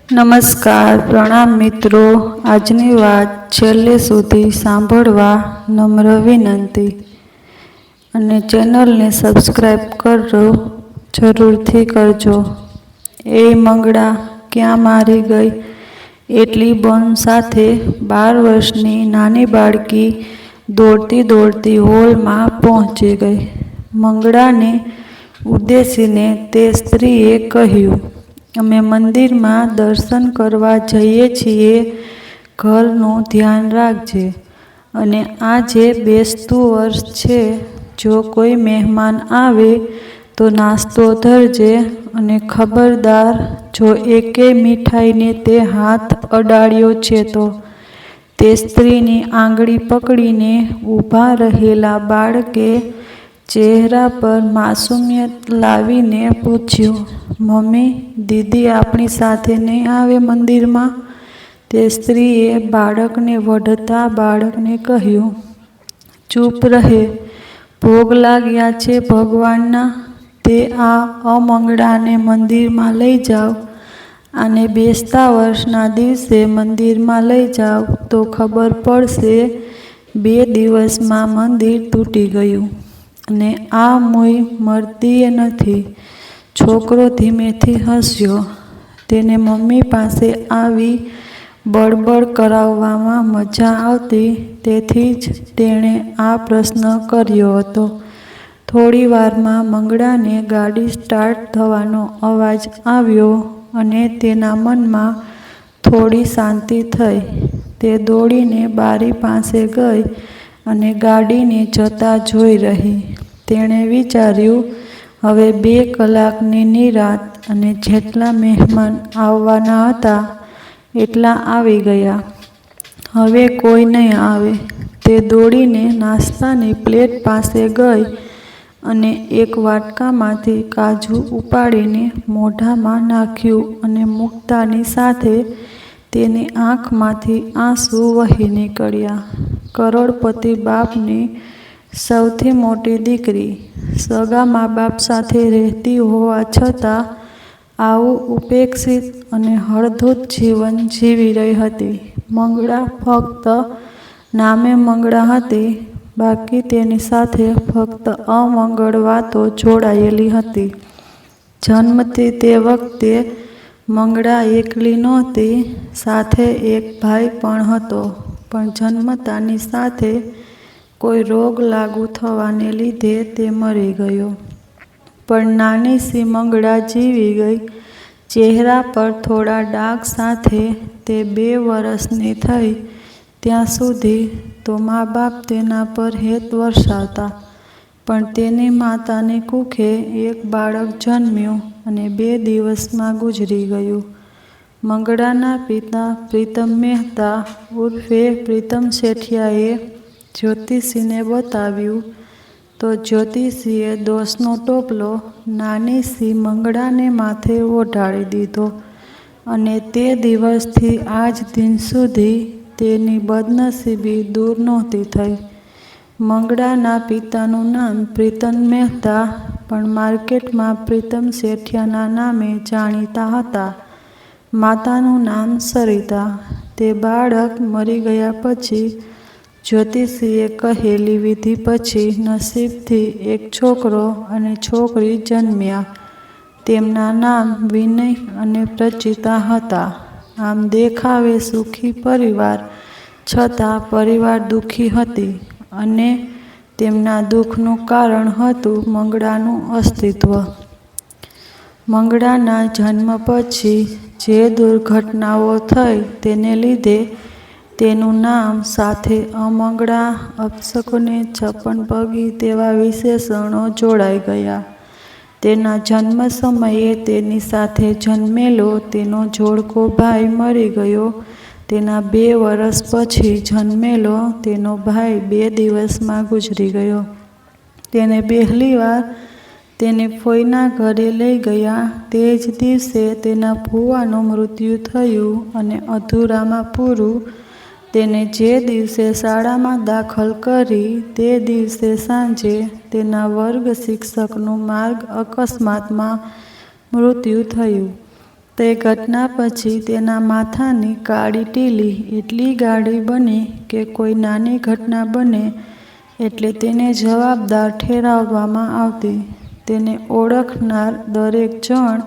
નમસ્કાર, પ્રણામ મિત્રો. આજની વાત છેલ્લે સુધી સાંભળવા નમ્ર વિનંતી. અને ચેનલને સબસ્ક્રાઈબ કરજો, જરૂરથી કરજો. એ મંગળા ક્યાં મારી ગઈ? એટલી બોન સાથે 12 વર્ષની નાની બાળકી દોડતી દોડતી હોલમાં પહોંચી ગઈ. મંગળાને ઉદ્દેશીને તે સ્ત્રીએ કહ્યું, અમે મંદિરમાં દર્શન કરવા જઈએ છીએ. ઘરનું ધ્યાન રાખજે. અને આજે બેસતું વર્ષ છે. જો કોઈ મહેમાન આવે તો નાસ્તો ધરજે. અને ખબરદાર, જો એકેય મીઠાઈને તે હાથ અડાડ્યો છે તો. તે સ્ત્રીની આંગળી પકડીને ઊભા રહેલા બાળકે ચહેરા પર માસૂમિયત લાવીને પૂછ્યું, મમ્મી, દીદી આપણી સાથે નહીં આવે મંદિરમાં? તે સ્ત્રીએ બાળકને વઢતા બાળકને કહ્યું, ચૂપ રહે. ભોગ લાગ્યા છે ભગવાનના. તે આ અમંગળાને મંદિરમાં લઈ જાઓ. આને બેસતા વર્ષના દિવસે મંદિરમાં લઈ જાઓ તો ખબર પડશે. 2 દિવસમાં મંદિર તૂટી ગયું. અને આ મૂઈ મરતીએ નથી. છોકરો ધીમેથી હસ્યો. તેને મમ્મી પાસે આવી બળબડ કરાવવામાં મજા આવતી, તેથી જ તેણે આ પ્રશ્ન કર્યો હતો. થોડી વારમાં મંગળાને ગાડી સ્ટાર્ટ થવાનો અવાજ આવ્યો અને તેના મનમાં થોડી શાંતિ થઈ. તે દોડીને બારી પાસે ગઈ અને ગાડીને જતા જોઈ રહી. તેણે વિચાર્યું, હવે 2 કલાકની નિરાંત અને જેટલા મહેમાન આવવાના હતા એટલા આવી ગયા. હવે કોઈ નહીં આવે. તે દોડીને નાસ્તાની પ્લેટ પાસે ગઈ અને એક વાટકામાંથી કાજુ ઉપાડીને મોઢામાં નાખ્યું અને મૂકતાની સાથે તેની આંખમાંથી આંસુ વહી નીકળ્યા. કરોડપતિ બાપની સૌથી મોટી દીકરી, સગા મા બાપ સાથે રહેતી હોવા છતાં આવું ઉપેક્ષિત અને હળધૂત જીવન જીવી રહી હતી. મંગળા ફક્ત નામે મંગળા હતી, બાકી તેની સાથે ફક્ત અમંગળ વાતો જોડાયેલી હતી. જન્મતી તે વખતે મંગળા એકલી નહોતી, સાથે એક ભાઈ પણ હતો. પણ જન્મતાની સાથે કોઈ રોગ લાગુ થવાને લીધે તે મરી ગયો. પણ નાની સી મંગળા જીવી ગઈ. ચહેરા પર થોડા ડાઘ સાથે તે 2 વર્ષની થઈ ત્યાં સુધી તો મા બાપ તેના પર હેત વરસાવતા. પણ તેની માતાની કુખે એક બાળક જન્મ્યું અને 2 દિવસમાં ગુજરી ગયું. મંગળાના પિતા પ્રીતમ મહેતા ઉર્ફે પ્રીતમ શેઠિયાએ જ્યોતિષીને બતાવ્યું તો જ્યોતિષીએ દોષનો ટોપલો નાની સી મંગળાને માથે ઓઢાડી દીધો. અને તે દિવસથી આજ દિન સુધી તેની બદનસીબી દૂર નહોતી થઈ. મંગળાના પિતાનું નામ પ્રીતમ મહેતા પણ માર્કેટમાં પ્રીતમ શેઠિયાના નામે જાણીતા હતા. માતાનું નામ સરિતા. તે બાળક મરી ગયા પછી જ્યોતિષીએ કહેલી વિધિ પછી નસીબથી એક છોકરો અને છોકરી જન્મ્યા. તેમના નામ વિનય અને પ્રચિતા હતા. આમ દેખાવે સુખી પરિવાર, છતાં પરિવાર દુઃખી હતી. અને તેમના દુઃખનું કારણ હતું મંગળાનું અસ્તિત્વ. મંગળાના જન્મ પછી જે દુર્ઘટનાઓ થઈ તેને લીધે તેનું નામ સાથે અમંગળા, અપશકુને, 56 પગી તેવા વિશેષણો જોડાઈ ગયા. તેના જન્મ સમયે તેની સાથે જન્મેલો તેનો જોડકો ભાઈ મરી ગયો. તેના 2 વર્ષ પછી જન્મેલો તેનો ભાઈ 2 દિવસમાં ગુજરી ગયો. તેને પહેલી વાર તેને ફોઈના ઘરે લઈ ગયા. તે જ દિવસે તેના ફુવાનું મૃત્યુ થયું. અને અધૂરામાં પૂરું. તેને જે દિવસે શાળામાં દાખલ કરી તે દિવસે સાંજે તેના વર્ગ શિક્ષકનું માર્ગ અકસ્માતમાં મૃત્યુ થયું. તે ઘટના પછી તેના માથાની કાળી ટીલી એટલી ગાઢી બની કે કોઈ નાની ઘટના બને એટલે તેને જવાબદાર ઠેરવવામાં આવતી. તેને ઓળખનાર દરેક જણ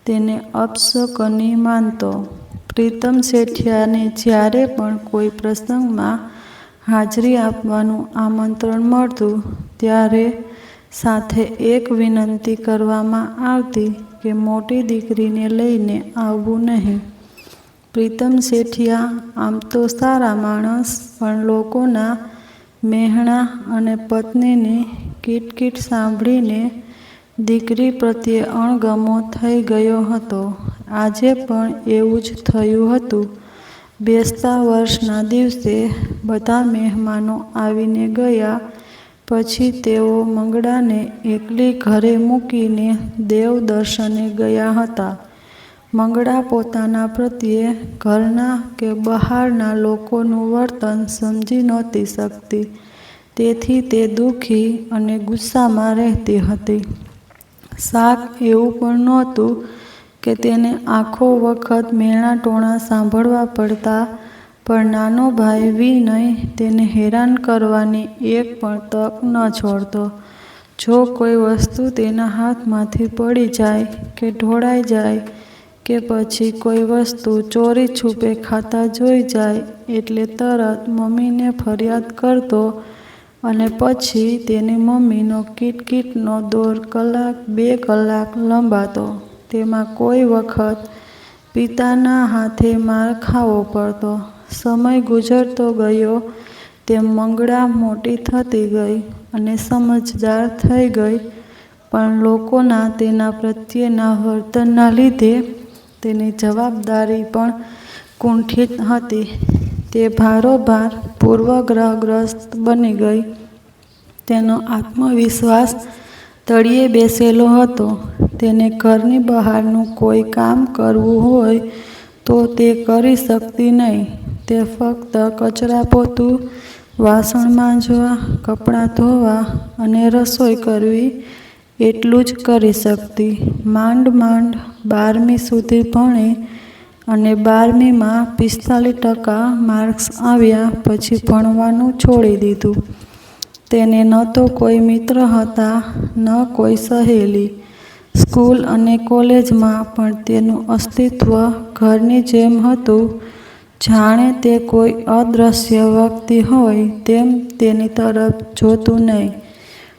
તેને અપશકુની માનતો. પ્રીતમ શેઠિયાને જ્યારે પણ કોઈ પ્રસંગમાં હાજરી આપવાનું આમંત્રણ મળતું ત્યારે સાથે એક વિનંતી કરવામાં આવતી કે મોટી દીકરીને લઈને આવવું નહીં. પ્રીતમ શેઠિયા આમ તો સારા માણસ, પણ લોકોના મહેણા અને પત્નીની કીટકીટ સાંભળીને દીકરી પ્રત્યે અણગમો થઈ ગયો હતો. આજે પણ એવું જ થયું હતું. બેસતા વર્ષના દિવસે બધા મહેમાનો આવીને ગયા પછી તેઓ મંગળાને એકલી ઘરે મૂકીને દેવ દર્શને ગયા હતા. મંગળા પોતાના પ્રત્યે ઘરના કે બહારના લોકોનું વર્તન સમજી નહોતી શકતી. તેથી તે દુઃખી અને ગુસ્સામાં રહેતી હતી. શાક એવું પણ નહોતું કે તેને આખો વખત મેણાં ટોણાં સાંભળવા પડતા, પણ નાનો ભાઈ વિનય તેને હેરાન કરવાની એક પણ તક ન છોડતો. જો કોઈ વસ્તુ તેના હાથમાંથી પડી જાય કે ઢોળાઈ જાય કે પછી કોઈ વસ્તુ ચોરી છૂપે ખાતા જોઈ જાય એટલે તરત મમ્મીને ફરિયાદ કરતો અને પછી તેની મમ્મીનો કીટકીટનો દોર કલાક 2 કલાક લંબાતો. તેમાં કોઈ વખત પિતાના હાથે માર ખાવો પડતો. સમય ગુજરતો ગયો તેમ મંગળા મોટી થતી ગઈ અને સમજદાર થઈ ગઈ, પણ લોકોના તેના પ્રત્યેના વર્તનના લીધે તેની જવાબદારી પણ કુંઠિત હતી. તે ભારોભાર પૂર્વગ્રહગ્રસ્ત બની ગઈ. તેનો આત્મવિશ્વાસ તળિયે બેસેલો હતો. તેને ઘરની બહારનું કોઈ કામ કરવું હોય તો તે કરી શકતી નહીં. તે ફક્ત કચરા પોતું, વાસણ માંજવા, કપડાં ધોવા અને રસોઈ કરવી એટલું જ કરી શકતી. માંડ માંડ 12મી સુધી ભણી અને 12મીમાં 45% માર્ક્સ આવ્યા પછી ભણવાનું છોડી દીધું. તેને ન તો કોઈ મિત્ર હતા, ન કોઈ સહેલી. સ્કૂલ અને કોલેજમાં પણ તેનું અસ્તિત્વ ઘરની જેમ હતું. જાણે તે કોઈ અદૃશ્ય વ્યક્તિ હોય તેમ તેની તરફ જોતું નહીં.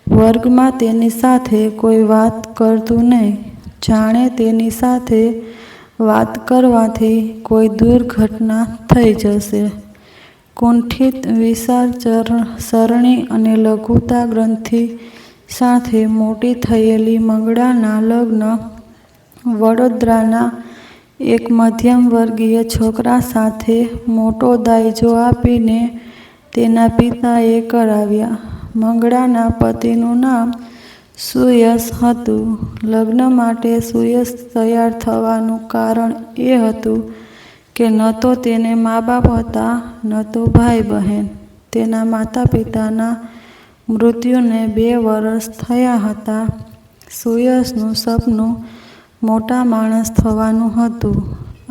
વર્ગમાં તેની સાથે કોઈ વાત કરતું નહીં. જાણે તેની સાથે વાત કરવાથી કોઈ દુર્ઘટના થઈ જશે. કુંઠિત વિચારસરણી અને લઘુતા ગ્રંથિ સાથે મોટી થયેલી મંગળાના લગ્ન વડોદરાના એક મધ્યમ વર્ગીય છોકરા સાથે મોટો દાયજો આપીને તેના પિતાએ કરાવ્યા. મંગળાના પતિનું નામ સુયશ હતું. લગ્ન માટે સુયશ તૈયાર થવાનું કારણ એ હતું કે ન તો તેને મા બાપ હતા, ન તો ભાઈ બહેન. તેના માતા પિતાના મૃત્યુને 2 વર્ષ થયા હતા. સુયશનું સપનું મોટા માણસ થવાનું હતું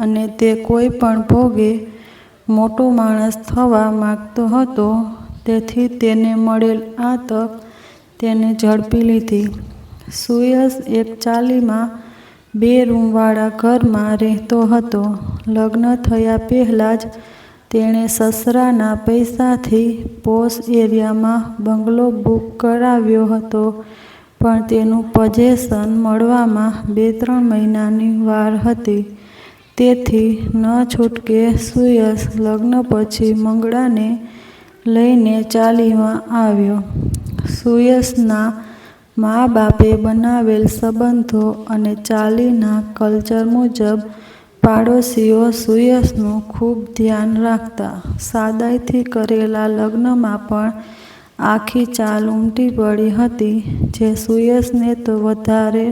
અને તે કોઈ પણ ભોગે મોટો માણસ થવા માગતો હતો. તેથી તેને મળેલ આ તક તેને ઝડપી લીધી. સુયશ એક ચાલીમાં 2 રૂમવાળા ઘરમાં રહેતો હતો. લગ્ન થયા પહેલાં જ તેણે સસરાના પૈસાથી પોશ એરિયામાં બંગલો બુક કરાવ્યો હતો, પણ તેનું પોઝેશન મળવામાં 2-3 મહિનાની વાર હતી. તેથી ન છૂટકે સુયશ લગ્ન પછી મંગળાને લઈને ચાલીમાં આવ્યો. સુયશના મા બાપે બનાવેલ સંબંધો અને ચાલીના કલ્ચર મુજબ પાડોશીઓ સુયશનું ખૂબ ધ્યાન રાખતા. સાદાઈથી કરેલા લગ્નમાં પણ આખી ચાલ ઉમટી પડી હતી, જે સુયશને તો વધારે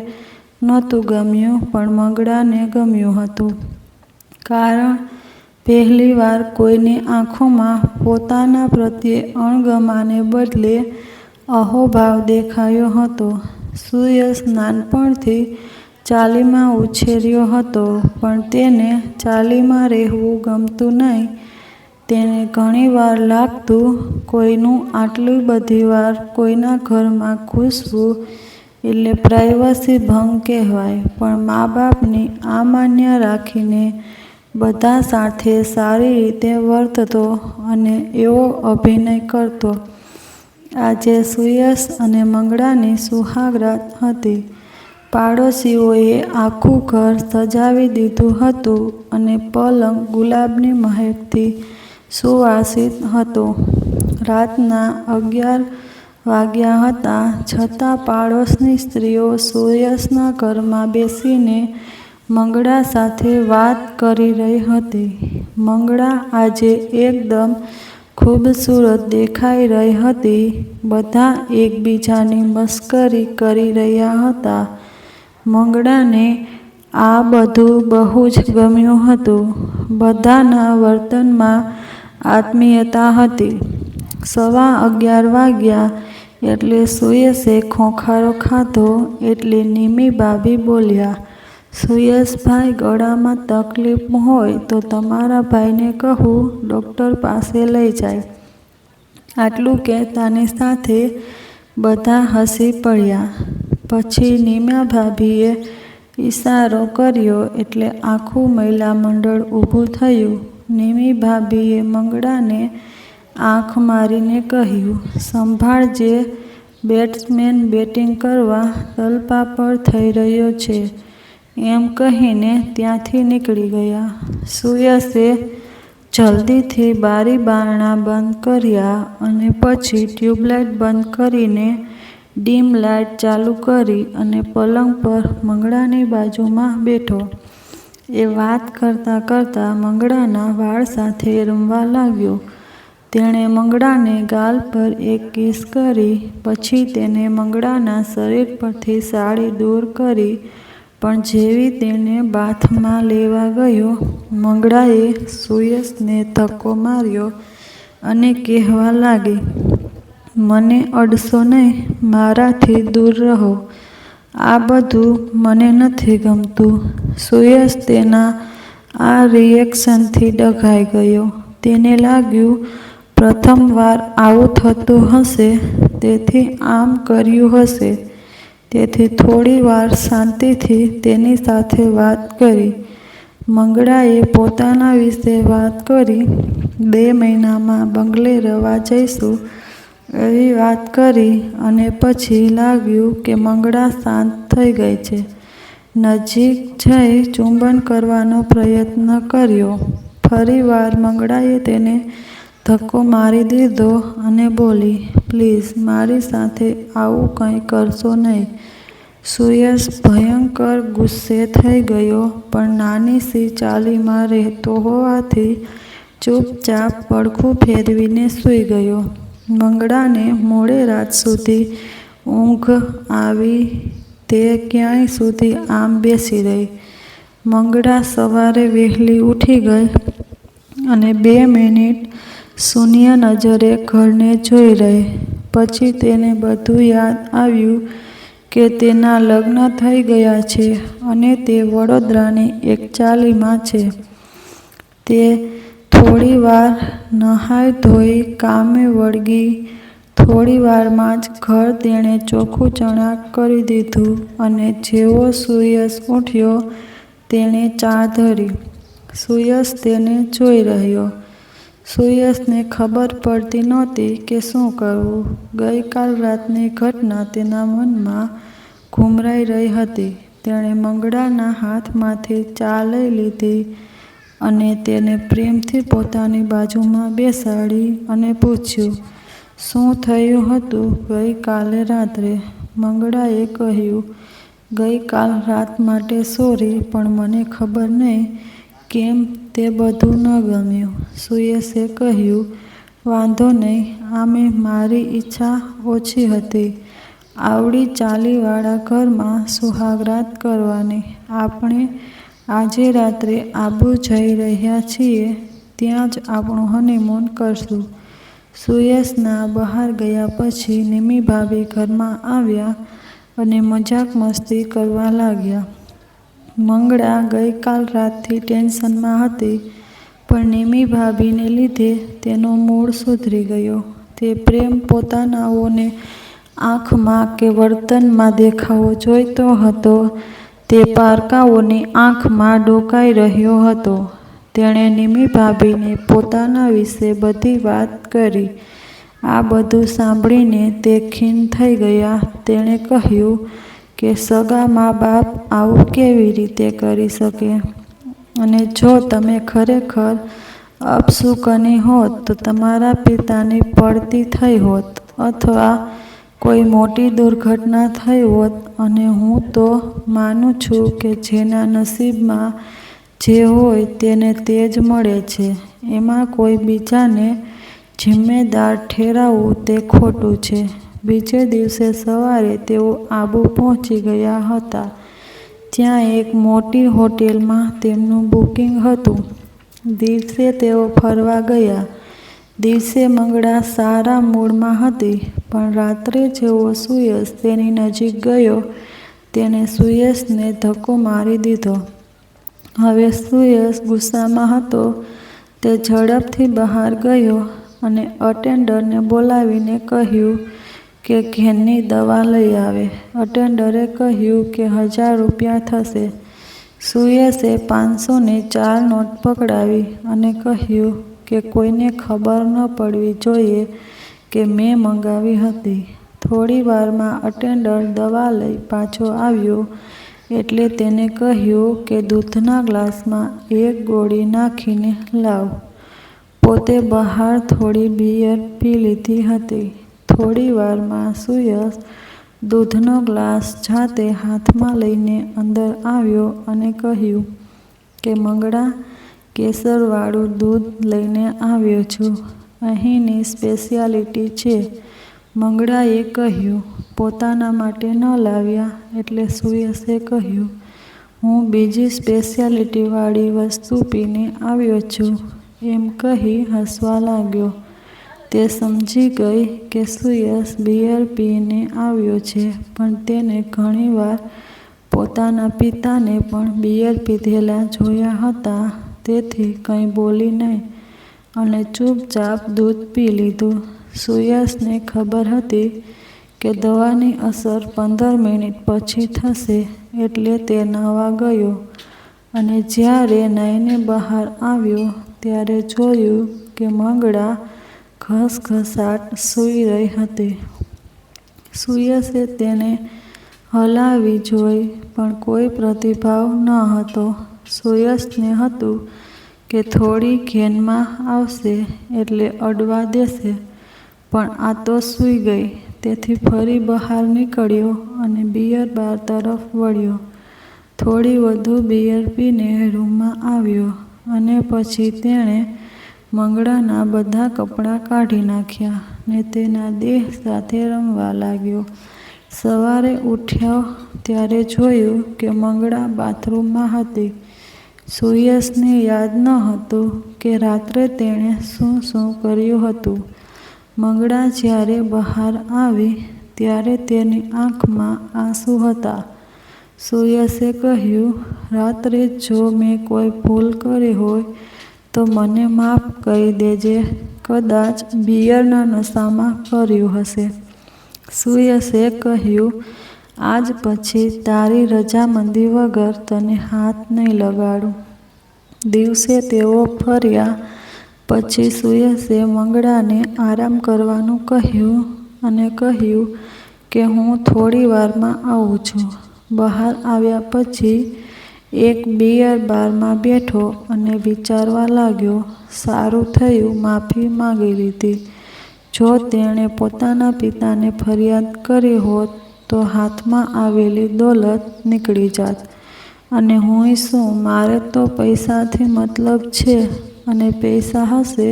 નહોતું ગમ્યું, પણ મંગળાને ગમ્યું હતું. કારણ પહેલીવાર કોઈની આંખોમાં પોતાના પ્રત્યે અણગમાને બદલે અહોભાવ દેખાયો હતો. સુયશ નાનપણથી ચાલીમાં ઉછેર્યો હતો, પણ તેને ચાલીમાં રહેવું ગમતું નહીં. તેને ઘણીવાર લાગતું, કોઈનું આટલી બધી વાર કોઈના ઘરમાં ઘૂસવું એટલે પ્રાઇવસી ભંગ કહેવાય. પણ મા બાપની આ માન્ય રાખીને બધા સાથે સારી રીતે વર્તતો અને એવો અભિનય કરતો. આજે સુયશ અને મંગળાની સુહાગરાત હતી. પાડોશીઓએ આખું ઘર સજાવી દીધું હતું અને પલંગ ગુલાબની મહેકથી સુવાસિત હતો. રાતના 11 વાગ્યા હતા, છતાં પાડોશની સ્ત્રીઓ સુયશના ઘરમાં બેસીને મંગળા સાથે વાત કરી રહી હતી. મંગળા આજે એકદમ ખૂબસૂરત દેખાઈ રહી હતી. બધા એકબીજાની મસ્કરી કરી રહ્યા હતા. મંગળાને આ બધું બહુ જ ગમ્યું હતું. બધાના વર્તનમાં આત્મીયતા હતી. 11:15 વાગ્યા એટલે સુયશે ખોખારો ખાધો એટલે નિમી ભાભી બોલ્યા, સુયશભાઈ, ગળામાં તકલીફ હોય તો તમારા ભાઈને કહું ડૉક્ટર પાસે લઈ જાય. આટલું કહેતાની સાથે બધા હસી પડ્યા. પછી નિમા ભાભીએ ઈશારો કર્યો એટલે આખું મહિલા મંડળ ઊભું થયું. નિમી ભાભીએ મંગળાને આંખ મારીને કહ્યું, સંભાળજે, બેટ્સમેન બેટિંગ કરવા તલપાપડ થઈ રહ્યો છે. એમ કહીને ત્યાંથી નીકળી ગયા. સુયશે જલ્દીથી બારી બારણાં બંધ કર્યા અને પછી ટ્યુબલાઇટ બંધ કરીને ડીમ લાઇટ ચાલુ કરી અને પલંગ પર મંગળાની બાજુમાં બેઠો. એ વાત કરતાં કરતાં મંગળાના વાળ સાથે રમવા લાગ્યો. તેણે મંગળાને ગાલ પર એક કિસ કરી. પછી તેને મંગળાના શરીર પરથી સાડી દૂર કરી. પણ જેવી તેને બાથમાં લેવા ગયો, મંગળાએ સુયશને ધક્કો માર્યો અને કહેવા લાગી, મને અડશો નહીં, મારાથી દૂર રહો. આ બધું મને નથી ગમતું. સુયશ તેના આ રિએક્શનથી ડઘાઈ ગયો. તેને લાગ્યું પ્રથમવાર આવું થતું હશે, તેથી આમ કર્યું હશે. તેથી થોડી વાર શાંતિથી તેની સાથે વાત કરી. મંગળાએ પોતાના વિશે વાત કરી. 2 મહિનામાં બંગલે રહેવા જઈશું એવી વાત કરી અને પછી લાગ્યું કે મંગળા શાંત થઈ ગઈ છે. નજીક જઈ ચુંબન કરવાનો પ્રયત્ન કર્યો. ફરીવાર મંગળાએ તેને ધક્કો મારી દીધો અને બોલી, પ્લીઝ મારી સાથે આવું કંઈ કરશો નહીં. સુયશ ભયંકર ગુસ્સે થઈ ગયો, પણ નાની સી ચાલીમાં રહેતો હોવાથી ચૂપચાપ પડખું ફેરવીને સૂઈ ગયો. મંગળાને મોડી રાત સુધી ઊંઘ આવી. તે ક્યાંય સુધી આમ બેસી રહી. મંગળા સવારે વહેલી ઉઠી ગઈ અને 2 મિનિટ શૂન્ય નજરે ઘરને જોઈ રહી. પછી તેને બધું યાદ આવ્યું કે તેના લગ્ન થઈ ગયા છે અને તે વડોદરાની એક ચાલીમાં છે. તે થોડી વાર નહાઈ ધોઈ કામે વળગી. થોડી વારમાં જ ઘર તેણે ચોખ્ખું ચણાક કરી દીધું અને જેવો સુયશ ઉઠ્યો તેણે ચા ધરી. સુયશ તેને જોઈ રહ્યો. સુયશને ખબર પડતી નહોતી કે શું કરવું. ગઈકાલ રાતની ઘટના તેના મનમાં ઘૂમરાઈ રહી હતી. તેણે મંગળાના હાથમાંથી ચા લઈ લીધી અને તેને પ્રેમથી પોતાની બાજુમાં બેસાડી અને પૂછ્યું, શું થયું હતું ગઈકાલે રાત્રે? મંગળાએ કહ્યું, ગઈકાલ રાત માટે સોરી, પણ મને ખબર નહીં કેમ તે બધું ન ગમ્યું. સુયશે કહ્યું, વાંધો નહીં, આમે મારી ઈચ્છા ઓછી હતી આવડી ચાલીવાળા ઘરમાં સુહાગરાત કરવાની. આપણે આજે રાત્રે આબુ જઈ રહ્યા છીએ, ત્યાં જ આપણું હનીમૂન કરશું. સુયશના બહાર ગયા પછી નિમી ભાભી ઘરમાં આવ્યા અને મજાક મસ્તી કરવા લાગ્યા. મંગળા ગઈકાલ રાતથી ટેન્શનમાં હતી, પણ નિમી ભાભીને લીધે તેનો મૂડ સુધરી ગયો. તે પ્રેમ પોતાનાઓને આંખમાં કે વર્તનમાં દેખાવો જોઈતો હતો, તે પારકાઓની આંખમાં ડોકાઈ રહ્યો હતો. તેણે નિમી ભાભીને પોતાના વિશે બધી વાત કરી. આ બધું સાંભળીને તે ખીન્ન થઈ ગયા. તેણે કહ્યું કે સગા મા બાપ આવું કેવી રીતે કરી શકે? અને જો તમે ખરેખર અપશુકની હોત તો તમારા પિતાની પડતી થઈ હોત, અથવા કોઈ મોટી દુર્ઘટના થઈ હોત. અને હું તો માનું છું કે જેના નસીબમાં જે હોય તેને તે જ મળે છે. એમાં કોઈ બીજાને જિમ્મેદાર ઠેરવવું તે ખોટું છે. બીજે દિવસે સવારે તેઓ આબુ પહોંચી ગયા હતા. ત્યાં એક મોટી હોટેલમાં તેમનું બુકિંગ હતું. દિવસે તેઓ ફરવા ગયા. દિવસે મંગળા સારા મૂડમાં હતી, પણ રાત્રે જેવો સુયશ તેની નજીક ગયો તેણે સુયશને ધક્કો મારી દીધો. હવે સુયશ ગુસ્સામાં હતો. તે ઝડપથી બહાર ગયો અને અટેન્ડરને બોલાવીને કહ્યું કે ઘેનની દવા લઈ આવે. અટેન્ડરે કહ્યું કે 1000 રૂપિયા થશે. સુયશે 500ની 4 નોટ પકડાવી અને કહ્યું કે કોઈને ખબર ન પડવી જોઈએ કે મેં મંગાવી હતી. થોડી વારમાં અટેન્ડર દવા લઈ પાછો આવ્યો એટલે તેને કહ્યું કે દૂધના ગ્લાસમાં 1 ગોળી નાખીને લાવ. પોતે બહાર થોડી બિયર પી લીધી હતી. થોડી વારમાં સુયશ દૂધનો ગ્લાસ જાતે હાથમાં લઈને અંદર આવ્યો અને કહ્યું કે મંગળા, કેસરવાળું દૂધ લઈને આવ્યો છું. અહીંની સ્પેશિયાલિટી છે. મંગળાએ કહ્યું. પોતાના માટે ન લાવ્યા એટલે સુયશે કહ્યું, હું બીજી સ્પેશિયાલિટીવાળી વસ્તુ પીને આવ્યો છું, એમ કહી હસવા લાગ્યો. તે સમજી ગઈ કે સુયશ બિયર પીને આવ્યો છે, પણ તેને ઘણીવાર પોતાના પિતાને પણ બિયર પીધેલા જોયા હતા. તેથી કંઈ બોલી નહીં અને ચૂપચાપ દૂધ પી લીધું. સુયશને ખબર હતી કે દવાની અસર 15 મિનિટ પછી થશે, એટલે તે નાહવા ગયો અને જ્યારે નાહીને બહાર આવ્યો ત્યારે જોયું કે મંગળા ઘસઘસાટ સૂઈ રહી હતી. સુયશે તેને હલાવી જોઈ, પણ કોઈ પ્રતિભાવ ન હતો. સુયશને હતું કે થોડી ઘેનમાં આવશે એટલે અડવા દેશે, પણ આ તો સૂઈ ગઈ. તેથી ફરી બહાર નીકળ્યો અને બિયર બાર તરફ વળ્યો. થોડી વધુ બિયર પીને રૂમમાં આવ્યો અને પછી તેણે મંગળાના બધા કપડાં કાઢી નાખ્યા ને તેના દેહ સાથે રમવા લાગ્યો. સવારે ઉઠ્યો ત્યારે જોયું કે મંગળા બાથરૂમમાં હતી. સુયશને યાદ ન હતું કે રાત્રે તેણે શું શું કર્યું હતું. મંગળા જ્યારે બહાર આવી ત્યારે તેની આંખમાં આંસુ હતા. સુયશે કહ્યું, રાત્રે જો મેં કોઈ ભૂલ કરી હોય તો મને માફ કરી દેજે. કદાચ બિયરના નશામાં કર્યું હશે. સુયશે કહ્યું, આજ પછી તારી રજામંદી વગર તને હાથ નહીં લગાડું. દિવસે તેઓ ફર્યા પછી સુયશે મંગળાને આરામ કરવાનું કહ્યું અને કહ્યું કે હું થોડી વારમાં આવું છું. બહાર આવ્યા પછી એક બિયર બારમાં બેઠો અને વિચારવા લાગ્યો. સારું થયું માફી માંગી લીધી. જો તેણે પોતાના પિતાને ફરિયાદ કરી હોત તો હાથમાં આવેલી દોલત નીકળી જાત. અને હુંય શું, મારે તો પૈસાથી મતલબ છે, અને પૈસા હશે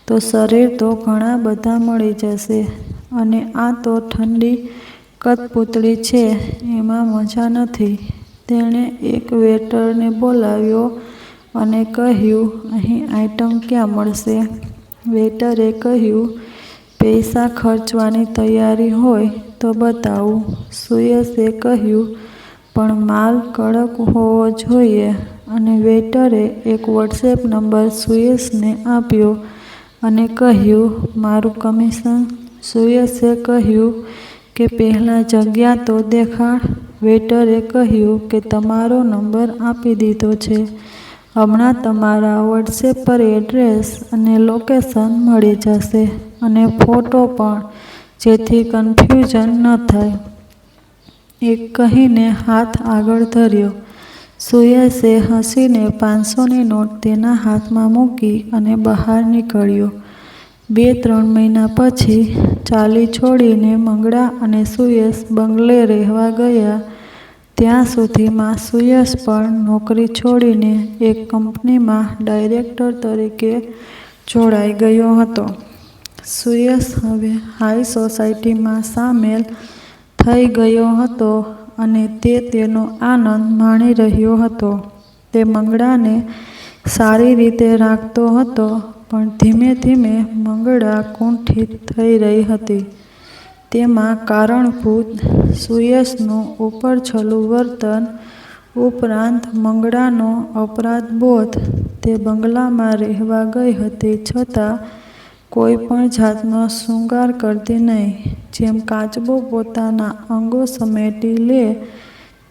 તો શરીર તો ઘણા બધા મળી જશે. અને આ તો ઠંડી કઠપૂતળી છે, એમાં મજા નથી. તેણે એક વેઇટરને બોલાવ્યો અને કહ્યું, અહીં આઇટમ ક્યાં મળશે? વેઇટરે કહ્યું, પૈસા ખર્ચવાની તૈયારી હોય તો બતાવું. સુયશે કહ્યું, પણ માલ કડક હોવો જોઈએ. અને વેઇટરે એક વોટ્સએપ નંબર સુયેશને આપ્યો અને કહ્યું, મારું કમિશન? સુયેશે કહ્યું કે પહેલાં જગ્યા તો દેખાડ. વેઇટરે કહ્યું કે તમારો નંબર આપી દીધો છે. હમણાં તમારા વોટ્સએપ પર એડ્રેસ અને લોકેશન મળી જશે અને ફોટો પણ, જેથી કન્ફ્યુઝન ન થાય. એક કહીને હાથ આગળ ધર્યો. સુયેશે હસીને 500ની નોટ તેના હાથમાં મૂકી અને બહાર નીકળ્યો. 2-3 મહિના પછી ચાલી છોડીને મંગળા અને સુયેશ બંગલે રહેવા ગયા. ત્યાં સુધીમાં સુયેશ પણ નોકરી છોડીને એક કંપનીમાં ડાયરેક્ટર તરીકે જોડાઈ ગયો હતો. સુયેશ હવે હાઈ સોસાયટીમાં સામેલ થઈ ગયો હતો અને તે તેનો આનંદ માણી રહ્યો હતો. તે મંગળાને સારી રીતે રાખતો હતો, પણ ધીમે ધીમે મંગળા કુંઠિત થઈ રહી હતી. તેમાં કારણભૂત સુયેશનું ઉપરછલ્લું વર્તન ઉપરાંત મંગળાનો અપરાધબોધ. તે બંગલામાં રહેવા ગઈ હતી છતાં કોઈ પણ જાતનો શૃંગાર કરતી નહીં. જેમ કાચબો પોતાના અંગો સમેટી લે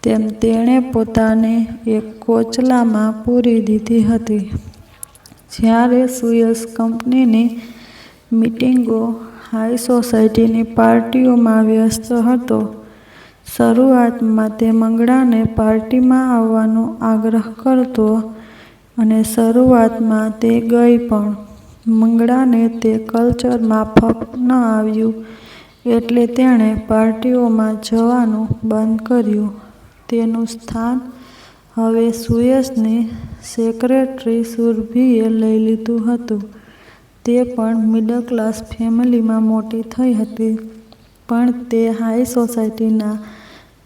તેમ તેણે પોતાને એક કોચલામાં પૂરી દીધી હતી. જ્યારે સુયેશ કંપનીની મીટિંગો, હાઈ સોસાયટીની પાર્ટીઓમાં વ્યસ્ત હતો. શરૂઆતમાં તે મંગળાને પાર્ટીમાં આવવાનો આગ્રહ કરતો અને શરૂઆતમાં તે ગઈ પણ. મંગળાને તે કલ્ચર માફક ન આવ્યું એટલે તેણે પાર્ટીઓમાં જવાનું બંધ કર્યું. તેનું સ્થાન હવે સુયેશની સેક્રેટરી સુરભીએ લઈ લીધું હતું. તે પણ મિડલ ક્લાસ ફેમિલીમાં મોટી થઈ હતી, પણ તે હાઈ સોસાયટીના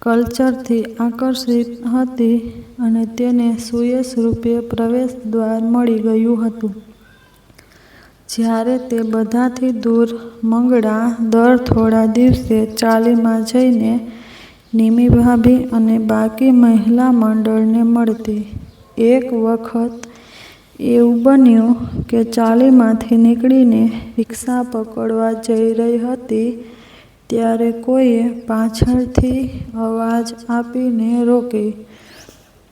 કલ્ચરથી આકર્ષિત હતી અને તેને સુયેશ રૂપે પ્રવેશ દ્વાર મળી ગયું હતું. જ્યારે તે બધાથી દૂર, મંગળા દર થોડા દિવસે ચાલીમાં જઈને નિમી ભાભી અને બાકી મહિલા મંડળને મળતી. એક વખત એવું બન્યું કે ચાલીમાંથી નીકળીને રિક્ષા પકડવા જઈ રહી હતી ત્યારે કોઈએ પાછળથી અવાજ આપીને રોકી.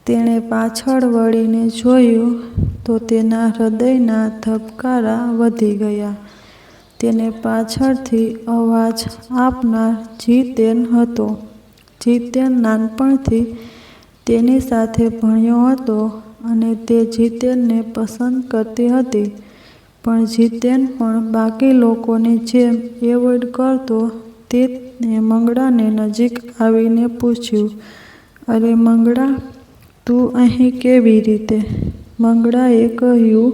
તેણે પાછળ વળીને જોયું તો તેના હૃદયના ધબકારા વધી ગયા. તેને પાછળથી અવાજ આપનાર જીતેન હતો. જીતેન નાનપણથી તેની સાથે ભણ્યો હતો અને તે જીતેનને પસંદ કરતી હતી, પણ જીતેન પણ બાકી લોકોની જેમ એવોઇડ કરતો. તેને મંગળાને નજીક આવીને પૂછ્યું, અરે મંગળા, તું અહીં કેવી રીતે? મંગળાએ કહ્યું,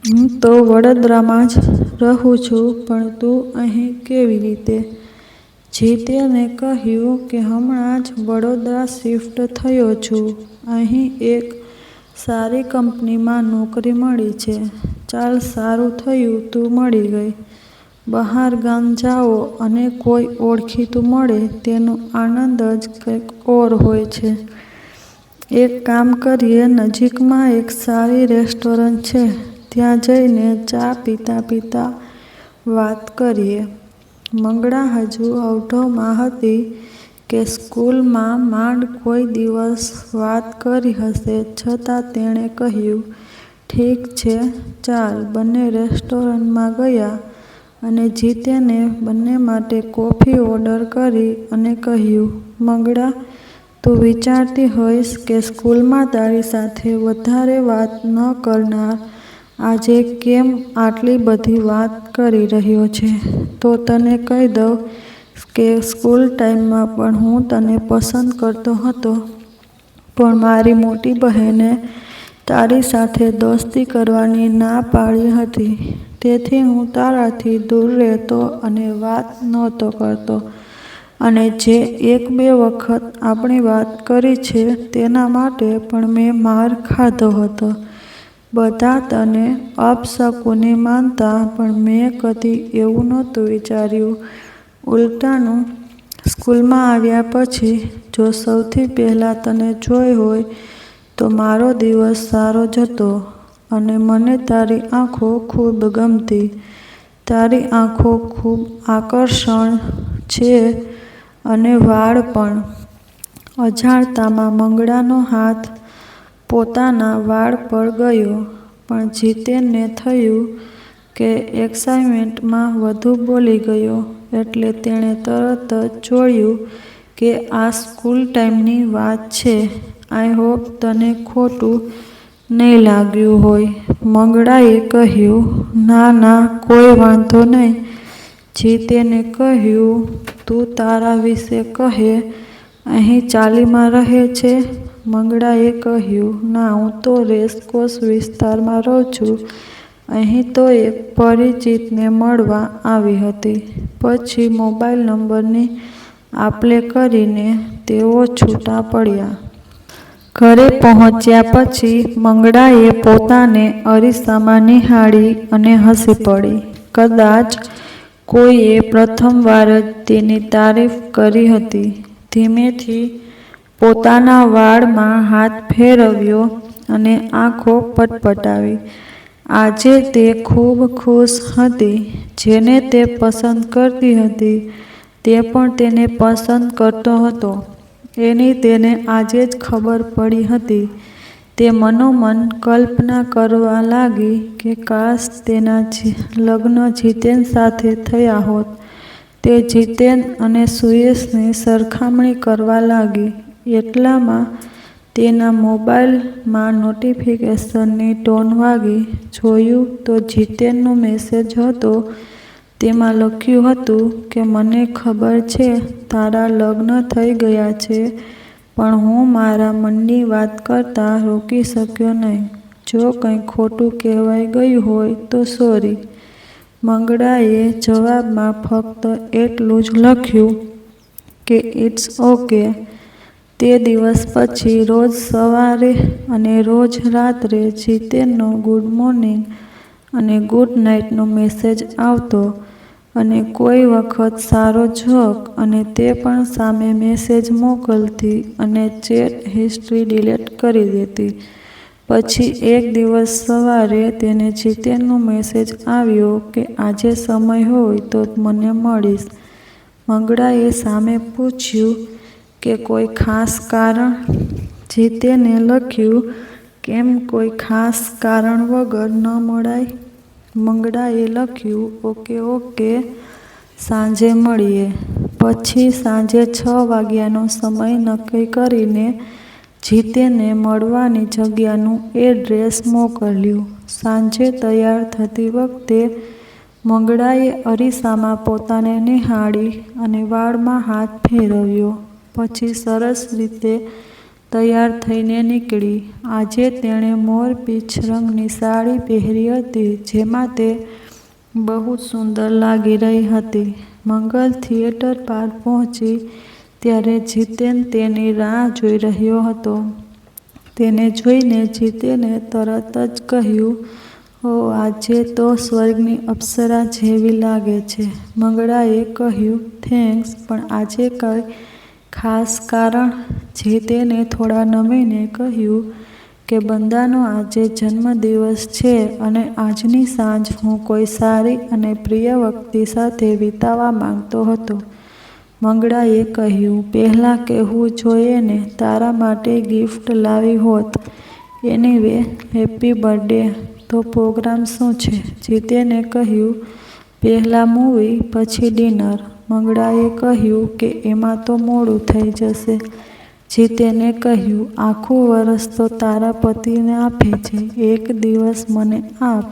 હું તો વડોદરામાં જ રહું છું, પણ તું અહીં કેવી રીતે? જીતેને કહ્યું કે હમણાં જ વડોદરા શિફ્ટ થયો છું. અહીં એક સારી કંપનીમાં નોકરી મળી છે. ચાલ, સારું થયું તું મળી ગઈ. બહાર ગામ જાઓ અને કોઈ ઓળખીતું મળે તેનો આનંદ જ કંઈક ઓર હોય છે. એક કામ કરીએ, નજીકમાં એક સારી રેસ્ટોરન્ટ છે, ત્યાં જઈને ચા પીતા પીતા વાત કરીએ. મંગળા હજુ અવઢવમાં હતી કે સ્કૂલમાં માંડ કોઈ દિવસ વાત કરી હશે, છતાં તેણે કહ્યું, ઠીક છે ચાલ. બંને રેસ્ટોરન્ટમાં ગયા અને જીતેને બંને માટે કોફી ઓર્ડર કરી અને કહ્યું, મંગળા, તું વિચારતી હોઈશ કે સ્કૂલમાં તારી સાથે વધારે વાત ન કરનાર આજે કેમ આટલી બધી વાત કરી રહ્યો છે? તો તને કહી દઉં કે સ્કૂલ ટાઈમમાં પણ હું તને પસંદ કરતો હતો, પણ મારી મોટી બહેને તારી સાથે દોસ્તી કરવાની ના પાડી હતી. તેથી હું તારાથી દૂર રહેતો અને વાત નહોતો કરતો. અને જે 1-2 વખત આપણે વાત કરી છે તેના માટે પણ મેં માર ખાધો હતો. બધા તને અપશકુની માનતા, પણ મેં કદી એવું નહોતું વિચાર્યું. ઉલટાનું સ્કૂલમાં આવ્યા પછી જો સૌથી પહેલાં તને જોઈ હોય તો મારો દિવસ સારો જતો અને મને તારી આંખો ખૂબ ગમતી. તારી આંખો ખૂબ આકર્ષણ છે અને વાળ પણ. અજાણતામાં મંગળાનો હાથ પોતાના વાળ પર ગયો, પણ જીતેનને થયું કે એક્સાઇટમેન્ટમાં વધુ બોલી ગયો એટલે તેણે તરત જ જોડ્યું કે આ સ્કૂલ ટાઈમની વાત છે. આઈ હોપ તને ખોટું નહીં લાગ્યું હોય. મંગળાએ કહ્યું, ના ના, કોઈ વાંધો નહીં. જીતેને કહ્યું, તું તારા વિશે કહે. અહીં ચાલીમાં રહે છે? મંગળાએ કહ્યું, ના, હું તો રેસકોર્સ વિસ્તારમાં રહું છું. અહીં તો એક પરિચિતને મળવા આવી હતી. પછી મોબાઈલ નંબરની આપ-લે કરીને તેઓ છૂટા પડ્યા. ઘરે પહોંચ્યા પછી મંગળાએ પોતાને અરીસામાં નિહાળી અને હસી પડી. કદાચ કોઈએ પ્રથમવાર જ તેની તારીફ કરી હતી. ધીમેથી પોતાના વાળમાં હાથ ફેરવ્યો અને આંખો પટપટાવી. આજે તે ખૂબ ખુશ હતી. જેને તે પસંદ કરતી હતી તે પણ તેને પસંદ કરતો હતો એની તેને આજે જ ખબર પડી હતી. તે મનોમન કલ્પના કરવા લાગી કે કાશ તેના લગ્ન જીતેન સાથે થયા હોત. તે જીતેન અને સુયેશની સરખામણી કરવા લાગી. એટલામાં તેના મોબાઈલમાં નોટિફિકેશનની ટોન વાગી. જોયું તો જીતેનનો મેસેજ હતો. તેમાં લખ્યું હતું કે મને ખબર છે તારા લગ્ન થઈ ગયા છે, પણ હું મારા મનની વાત કરતાં રોકી શક્યો નહીં. જો કંઈ ખોટું કહેવાઈ ગયું હોય તો સોરી. મંગળાએ જવાબમાં ફક્ત એટલું જ લખ્યું કે ઇટ્સ ઓકે. તે દિવસ પછી રોજ સવારે અને રોજ રાત્રે જીતેનનો ગુડ મોર્નિંગ અને ગુડ નાઇટનો મેસેજ આવતો અને કોઈ વખત સારો જોક, અને તે પણ સામે મેસેજ મોકલતી અને ચેટ હિસ્ટ્રી ડિલીટ કરી દેતી. પછી એક દિવસ સવારે તેને જીતેનનો મેસેજ આવ્યો કે આજે સમય હોય તો મને મળીશ. મંગળાએ સામે પૂછ્યું કે કોઈ ખાસ કારણ? જીતેને લખ્યું, કેમ કોઈ ખાસ કારણ વગર ન મળાય? મંગળાએ લખ્યું, ઓકે, સાંજે મળીએ. પછી સાંજે 6 વાગ્યાનો સમય નક્કી કરીને જીતેને મળવાની જગ્યાનું એડ્રેસ મોકલ્યું. સાંજે તૈયાર થતી વખતે મંગળાએ અરીસામાં પોતાને નિહાળી અને વાળમાં હાથ ફેરવ્યો. પછી સરસ રીતે તૈયાર થઈને નીકળી. આજે તેણે મોરપીંછ રંગની સાડી પહેરી હતી, જેમાં તે બહુ સુંદર લાગી રહી હતી. મંગલ થિયેટર પાર પહોંચી ત્યારે જીતેન તેની રાહ જોઈ રહ્યો હતો. તેને જોઈને જીતેને તરત જ કહ્યું, ઓહ, આજે તો સ્વર્ગની અપ્સરા જેવી લાગે છે. મંગળાએ કહ્યું, થેન્ક્સ, પણ આજે કંઈ ખાસ કારણ? જીતેને થોડા નમીને કહ્યું કે બંદાનો આજે જન્મદિવસ છે અને આજની સાંજ હું કોઈ સારી અને પ્રિય વ્યક્તિ સાથે વિતાવવા માંગતો હતો. મંગળાએ કહ્યું, પહેલાં કહેવું જોઈએ ને, તારા માટે ગિફ્ટ લાવી હોત. Anyway, happy birthday. તો પ્રોગ્રામ શું છે? જીતેને કહ્યું, પહેલાં મૂવી, પછી ડિનર. મંગળાએ કહ્યું કે એમાં તો મોડું થઈ જશે. જીતેને કહ્યું, આખું વરસ તો તારા પતિને આપે છે, એક દિવસ મને આપ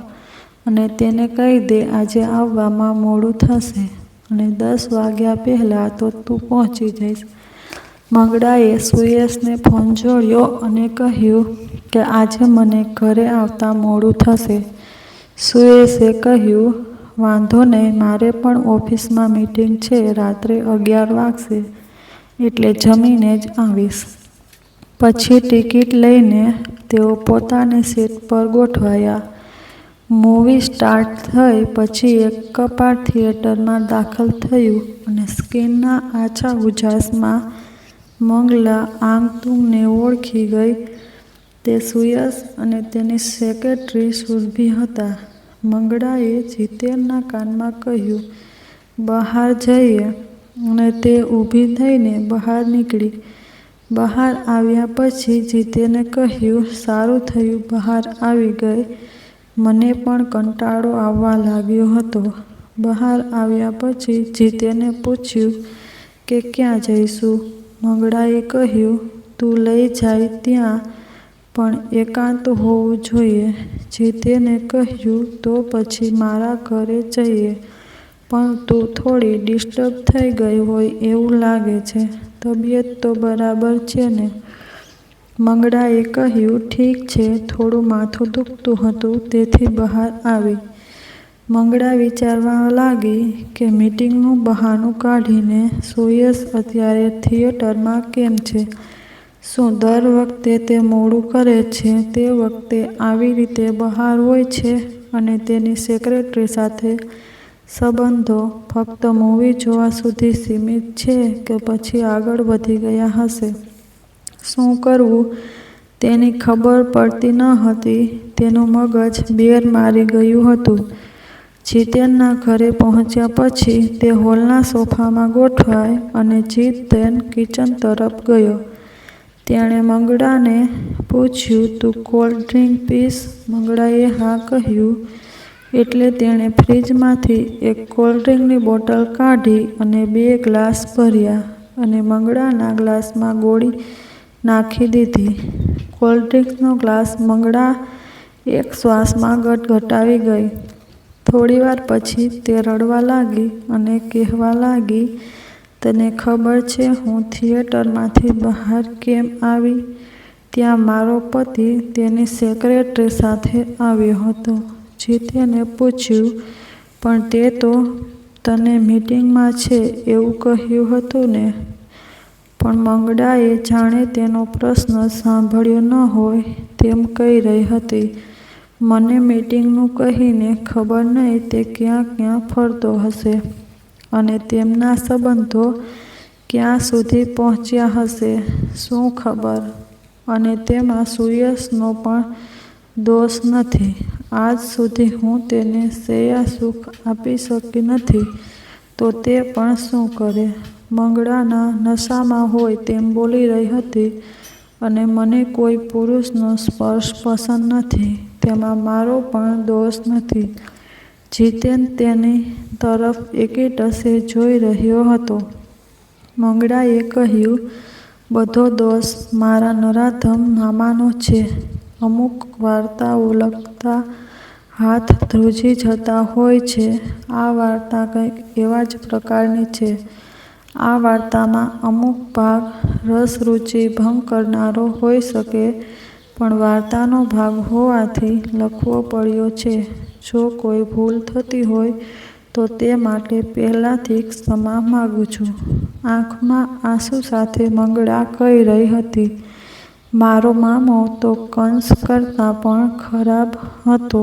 અને તેને કહી દે આજે આવવામાં મોડું થશે અને 10 વાગ્યા પહેલાં તો તું પહોંચી જઈશ. મંગળાએ સુયેશને ફોન જોડ્યો અને કહ્યું કે આજે મને ઘરે આવતા મોડું થશે. સુયેશે કહ્યું, વાંધો નહીં, મારે પણ ઓફિસમાં મીટિંગ છે, રાત્રે 11 વાગશે એટલે જમીને જ આવીશ. પછી ટિકિટ લઈને તેઓ પોતાની સીટ પર ગોઠવાયા. મૂવી સ્ટાર્ટ થઈ પછી એક કપાટ થિયેટરમાં દાખલ થયું અને સ્ક્રીનના આછા ઉજાસમાં મંગલા આંગતુંગને ઓળખી ગઈ. તે સુયશ અને તેની સેક્રેટરી સુરભી હતા. મંગળાએ જીતેનના કાનમાં કહ્યું, "બહાર જઈએ," અને તે ઊભી થઈને બહાર નીકળી. બહાર આવ્યા પછી જીતેને કહ્યું, "સારું થયું બહાર આવી ગઈ. મને પણ કંટાળો આવવા લાગ્યો હતો." બહાર આવ્યા પછી જીતેને પૂછ્યું કે ક્યાં જઈશું? મંગળાએ કહ્યું, "તું લઈ જાય ત્યાં, પણ એકાંત હોવું જોઈએ." જીતેને કહ્યું, "તો પછી મારા ઘરે જઈએ, પણ તું થોડી ડિસ્ટર્બ થઈ ગઈ હોય એવું લાગે છે. તબિયત તો બરાબર છે ને?" મંગળાએ કહ્યું, "ઠીક છે, થોડું માથું દુખતું હતું તેથી બહાર આવી." મંગળા વિચારવા લાગી કે મીટિંગનું બહાનું કાઢીને સુયશ અત્યારે થિયેટરમાં કેમ છે? શું દર વખતે તે મોડું કરે છે તે વખતે આવી રીતે બહાર હોય છે? અને તેની સેક્રેટરી સાથે સંબંધો ફક્ત મૂવી જોવા સુધી સીમિત છે કે પછી આગળ વધી ગયા હશે? શું કરવું તેની ખબર પડતી ન હતી. તેનું મગજ બેર મારી ગયું હતું. જીતેનના ઘરે પહોંચ્યા પછી તે હોલના સોફામાં ગોઠવાઈ અને જીતેન કિચન તરફ ગયો. તેણે મંગળાને પૂછ્યું, "તું કોલ્ડ ડ્રિંક પીશ?" મંગળાએ હા કહ્યું એટલે તેણે ફ્રીજમાંથી એક કોલ્ડ ડ્રિંકની બોટલ કાઢી અને 2 ગ્લાસ ભર્યા અને મંગળાના ગ્લાસમાં ગોળી નાખી દીધી. કોલ્ડ ડ્રિંકનો ગ્લાસ મંગળા એક શ્વાસમાં ગટગટાવી ગઈ. થોડીવાર પછી તે રડવા લાગી અને કહેવા લાગી, "તને ખબર છે હું થિયેટરમાંથી બહાર કેમ આવી? ત્યાં મારો પતિ તેની સેક્રેટરી સાથે આવ્યો હતો." જીતેને પૂછ્યું, "પણ તે તો તને મીટિંગમાં છે એવું કહ્યું હતું ને?" પણ મંગળાએ જાણે તેનો પ્રશ્ન સાંભળ્યો ન હોય તેમ કહી રહી હતી, "મને મીટિંગનું કહીને ખબર નહીં તે ક્યાં ક્યાં ફરતો હશે અને તેમના સંબંધો ક્યાં સુધી પહોંચ્યા હશે, શું ખબર? અને તેમાં સુયશનો પણ દોષ નથી. આજ સુધી હું તેને સૈયા સુખ આપી શકી નથી તો તે પણ શું કરે?" મંગળાના નશામાં હોય તેમ બોલી રહી હતી, "અને મને કોઈ પુરુષનો સ્પર્શ પસંદ નથી, તેમાં મારો પણ દોષ નથી." જીતેન તેની તરફ એકટશે જોઈ રહ્યો હતો. મંગળાએ કહ્યું, "બધો દોષ મારા નરાધમ મામાનો છે. અમુક વાર્તાઓ લખતા હાથ ધ્રુજી જતા હોય છે. આ વાર્તા કંઈક એવા જ પ્રકારની છે. આ વાર્તામાં અમુક ભાગ રસરૂચિ ભંગ કરનારો હોઈ શકે, પણ વાર્તાનો ભાગ હોવાથી લખવો પડ્યો છે. જો કોઈ ભૂલ થતી હોય તો તે માટે પહેલાથી ક્ષમા માગું છું." આંખમાં આંસુ સાથે મંગળા કહી રહી હતી, "મારો મામો તો કંસ કરતાં પણ ખરાબ હતો.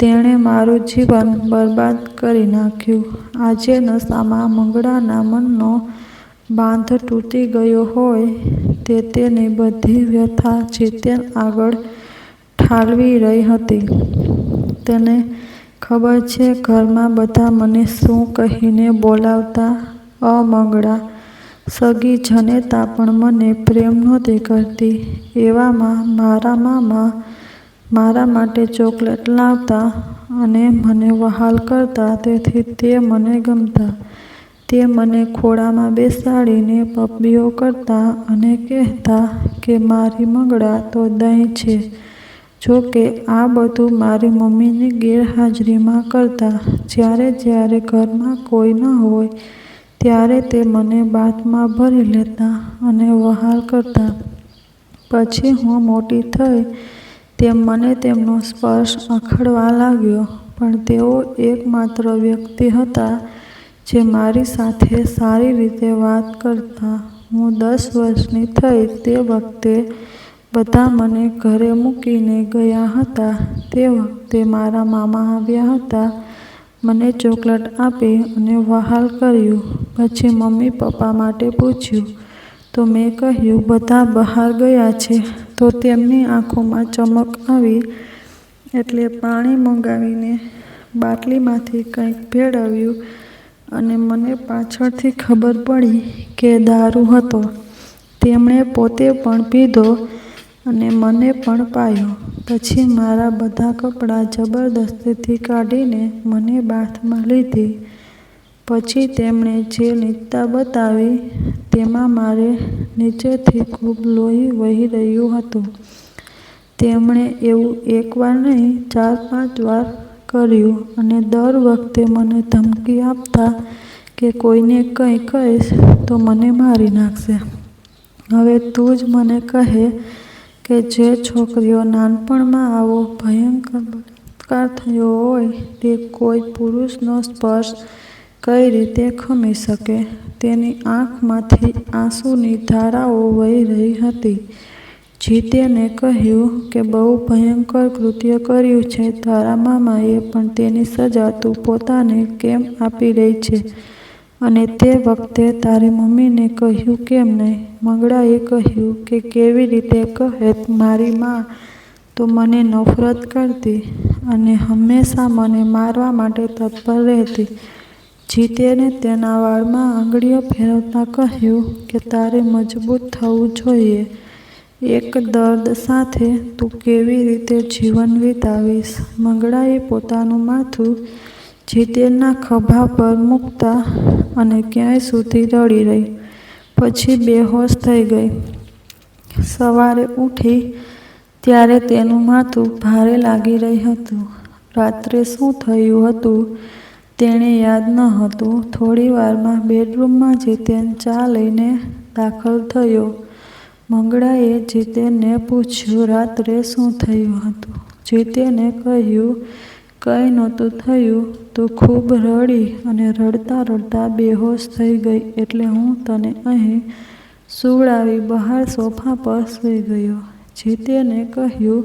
તેણે મારું જીવન બરબાદ કરી નાખ્યું." આજે નશામાં મંગળાના મનનો બાંધ તૂટી ગયો હોય તે તેની બધી વ્યથા જીતેન આગળ ઠાલવી રહી હતી. "તને ખબર છે ઘરમાં બધા મને શું કહીને બોલાવતા? મંગળા, સગી જનેતા પણ મને પ્રેમ નહોતી કરતી. એવામાં મારા મામા મારા માટે ચોકલેટ લાવતા અને મને વહાલ કરતા તેથી તે મને ગમતા. તે મને ખોળામાં બેસાડીને પપ્પીઓ કરતા અને કહેતા કે મારી મંગળા તો દહીં છે." જો કે આ બધું મારી મમ્મીની ગેરહાજરીમાં કરતા. જ્યારે ઘરમાં કોઈ ન હોય ત્યારે તે મને બાથમાં ભરી લેતા અને વહાલ કરતા. પછી હું મોટી થઈ તેમ મને તેમનો સ્પર્શ અખડવા લાગ્યો, પણ તેઓ એકમાત્ર વ્યક્તિ હતા જે મારી સાથે સારી રીતે વાત કરતા. હું 10 વર્ષની થઈ તે વખતે બધા મને ઘરે મૂકીને ગયા હતા. તે વખતે મારા મામા આવ્યા હતા. મને ચોકલેટ આપી અને વહાલ કર્યું. પછી મમ્મી પપ્પા માટે પૂછ્યું તો મેં કહ્યું બધા બહાર ગયા છે. તો તેમની આંખોમાં ચમક આવી એટલે પાણી મંગાવીને બાટલીમાંથી કંઈક ભેળવ્યું અને મને પાછળથી ખબર પડી કે દારૂ હતો. તેમણે પોતે પણ પીધો અને મને પણ પાયો. પછી મારા બધા કપડાં જબરદસ્તીથી કાઢીને મને બાથમાં લીધી. પછી તેમણે જે નીચતા બતાવી તેમાં મારે નીચેથી ખૂબ લોહી વહી રહ્યું હતું. તેમણે એવું એકવાર નહીં 4-5 વાર કર્યું અને દર વખતે મને ધમકી આપતા કે કોઈને કંઈ કહીશ તો મને મારી નાખશે. હવે તું જ મને કહે કે જે છોકરીઓ નાનપણમાં આવો ભયંકર બળાત્કાર થયો હોય તે કોઈ પુરુષનો સ્પર્શ કઈ રીતે ખમી શકે? તેની આંખમાંથી આંસુની ધારાઓ વહી રહી હતી. જીતેને કહ્યું કે બહુ ભયંકર કૃત્ય કર્યું છે તારા મામાએ, પણ તેની સજા તું પોતાને કેમ આપી રહી છે? અને તે વખતે તારી મમ્મીને કહ્યું કેમ નહીં? મંગળાએ કહ્યું કે કેવી રીતે કહેત? મારી મા તો મને નફરત કરતી અને હંમેશા મને મારવા માટે તત્પર રહેતી. જીતેને તેના વાળમાં આંગળીઓ ફેરવતા કહ્યું કે તારે મજબૂત થવું જોઈએ. એક દર્દ સાથે તું કેવી રીતે જીવન વિતાવીશ? મંગળાએ પોતાનું માથું જીતેનના ખભા પર મૂકતા અને ક્યાંય સુધી રડી રહી. પછી બેહોશ થઈ ગઈ. સવારે ઉઠી ત્યારે તેનું માથું ભારે લાગી રહ્યું હતું. રાત્રે શું થયું હતું તેણે યાદ ન હતું. થોડી વારમાં બેડરૂમમાં જીતેન ચા લઈને દાખલ થયો. મંગળાએ જીતેનને પૂછ્યું રાત્રે શું થયું હતું? જીતેને કહ્યું કંઈ નહોતું થયું. તું ખૂબ રડી અને રડતા રડતા બેહોશ થઈ ગઈ એટલે હું તને અહીં સુવડાવી બહાર સોફા પર સૂઈ ગયો. જીતેને કહ્યું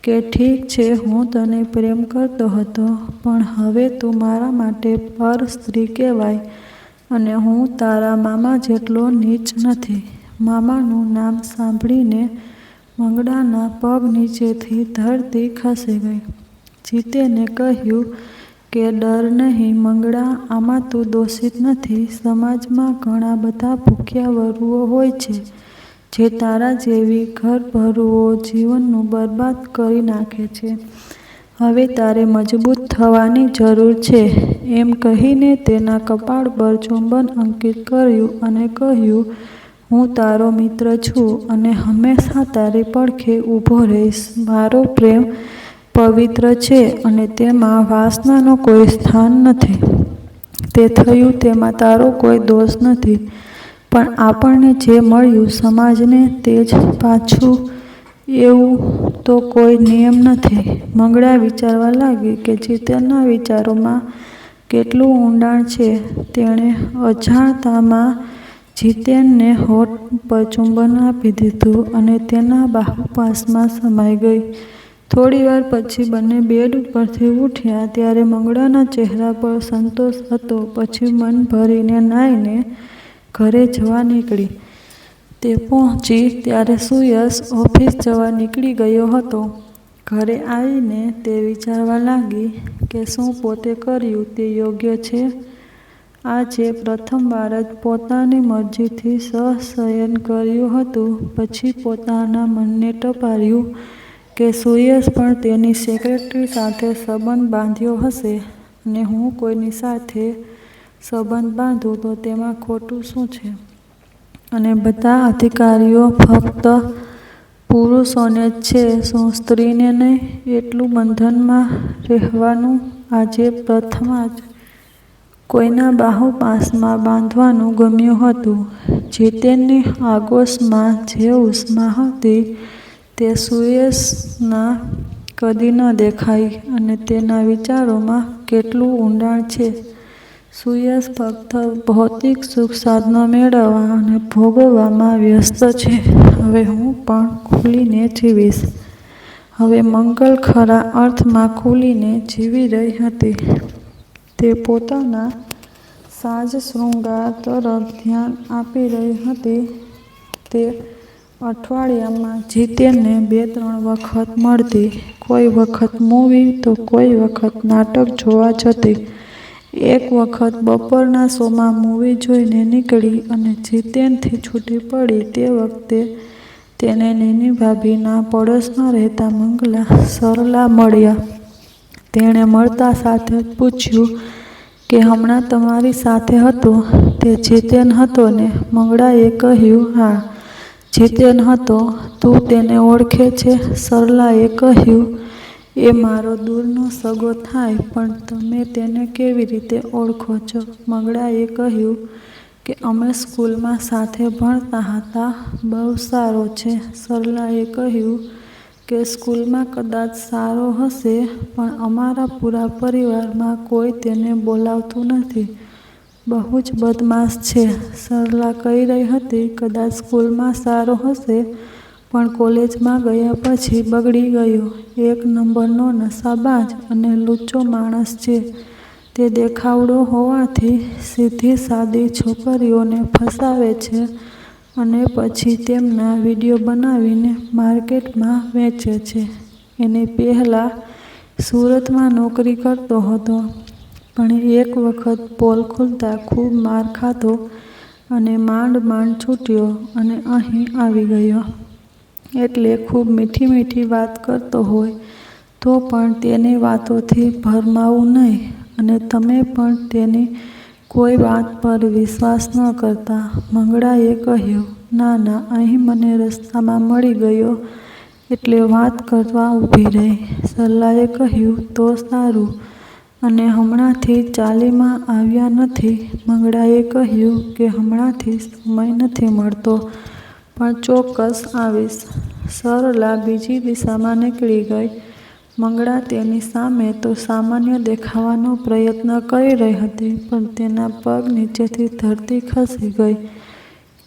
કે ઠીક છે, હું તને પ્રેમ કરતો હતો પણ હવે તું મારા માટે પર સ્ત્રી કહેવાય અને હું તારા મામા જેટલો નીચ નથી. મામાનું નામ સાંભળીને મંગળાના પગ નીચેથી ધરતી ખસી ગઈ. જીતેને કહ્યું કે ડર નહીં મંગળા, આમાં તું દોષિત નથી. સમાજમાં ઘણા બધા ભૂખ્યા વરુઓ હોય છે જે તારા જેવી ઘરભરુઓ જીવનનું બરબાદ કરી નાખે છે. હવે તારે મજબૂત થવાની જરૂર છે. એમ કહીને તેના કપાળ પર ચુંબન અંકિત કર્યું અને કહ્યું હું તારો મિત્ર છું અને હંમેશા તારી પડખે ઊભો રહીશ. મારો પ્રેમ પવિત્ર છે અને તેમાં વાસનાનો કોઈ સ્થાન નથી. તે થયું તેમાં તારો કોઈ દોષ નથી. પણ આપણને જે મળ્યું સમાજને તે જ પાછું, એવું તો કોઈ નિયમ નથી. મંગળા વિચારવા લાગી કે જીતેનના વિચારોમાં કેટલું ઊંડાણ છે. તેણે અજાણતામાં જીતેનને હોઠ પર ચુંબન આપી દીધું અને તેના બાહુપાશમાં સમાઈ ગઈ. થોડીવાર પછી બંને બેડ ઉપરથી ઉઠ્યા ત્યારે મંગળાના ચહેરા પર સંતોષ હતો. પછી મન ભરીને નાહીને ઘરે જવા નીકળી. તે પહોંચી ત્યારે સુયશ ઓફિસ જવા નીકળી ગયો હતો. ઘરે આવીને તે વિચારવા લાગી કે શું પોતે કર્યું તે યોગ્ય છે? આજે પ્રથમવાર જ પોતાની મરજીથી સહશયન કર્યું હતું. પછી પોતાના મનને ટપાર્યું કે સુયશ પણ તેની સેક્રેટરી સાથે સંબંધ બાંધ્યો હશે અને હું કોઈની સાથે સંબંધ બાંધું તો તેમાં ખોટું શું છે? અને બધા અધિકારીઓ ફક્ત પુરુષોને જ છે, શું સ્ત્રીને નહીં? એટલું બંધનમાં રહેવાનું આજે પ્રથમા જ કોઈના બાહુપાશમાં બાંધવાનું ગમ્યું હતું. જીતેનની આગોશમાં જે ઉષ્મા હતી તે સુયશના કદી ન દેખાઈ અને તેના વિચારોમાં કેટલું ઊંડાણ છે. સુયશ ફક્ત ભૌતિક સુખ સાધનો મેળવવા અને ભોગવવામાં વ્યસ્ત છે. હવે હું પણ ખુલીને જીવીશ. હવે મંગલ ખરા અર્થમાં ખુલીને જીવી રહી હતી. તે પોતાના સાજ શૃંગાર તરફ ધ્યાન આપી રહી હતી. તે અઠવાડિયામાં જીતેનને 2-3 વખત મળતી. કોઈ વખત મૂવી તો કોઈ વખત નાટક જોવા જતી. એક વખત બપોરના શોમાં મૂવી જોઈને નીકળી અને જીતેનથી છૂટી પડી તે વખતે તેને નીની ભાભીના પડોશમાં રહેતા મંગલા સરલા મળ્યા. તેણે મળતા સાથે જ પૂછ્યું કે હમણાં તમારી સાથે હતો તે જીતેન હતો ને? મંગળાએ કહ્યું, હા, જીતેન હતો. તું તેને ઓળખે છે? સરલાએ કહ્યું, એ મારો દૂરનો સગો થાય, પણ તમે તેને કેવી રીતે ઓળખો છો? મંગળાએ કહ્યું કે અમે સ્કૂલમાં સાથે ભણતા હતા. બહુ સારો છે. સરલાએ કહ્યું કે સ્કૂલમાં કદાચ સારો હશે, પણ અમારા પૂરા પરિવારમાં કોઈ તેને બોલાવતું નથી. બહુ જ બદમાશ છે. સરલા કહી રહી હતી, કદાચ સ્કૂલમાં સારો હશે, પણ કોલેજમાં ગયા પછી બગડી ગયો. 1 નંબરનો નશાબાજ અને લુચ્ચો માણસ છે. તે દેખાવડો હોવાથી સીધી સાદી છોકરીઓને ફસાવે છે અને પછી તેમના વિડીયો બનાવીને માર્કેટમાં વેચે છે. એની પહેલાં સુરતમાં નોકરી કરતો હતો, પણ એક વખત પોલ ખુલતા ખૂબ માર ખાધો અને માંડ છૂટ્યો અને અહીં આવી ગયો. એટલે ખૂબ મીઠી મીઠી વાત કરતો હોય તો પણ તેની વાતોથી ભરમાવું નહીં અને તમે પણ તેની કોઈ વાત પર વિશ્વાસ ન કરતા. મંગળાએ કહ્યું, ના ના, અહીં મને રસ્તામાં મળી ગયો એટલે વાત કરવા ઊભી રહી. સરલાએ કહ્યું, તો સારું. અને હમણાંથી ચાલીમાં આવ્યા નથી? મંગળાએ કહ્યું કે હમણાંથી સમય નથી મળતો, પણ ચોક્કસ આવીશ. સરલા બીજી દિશામાં નીકળી ગઈ. મંગળા તેની સામે તો સામાન્ય દેખાવાનો પ્રયત્ન કરી રહી હતી, પણ તેના પગ નીચેથી ધરતી ખસી ગઈ.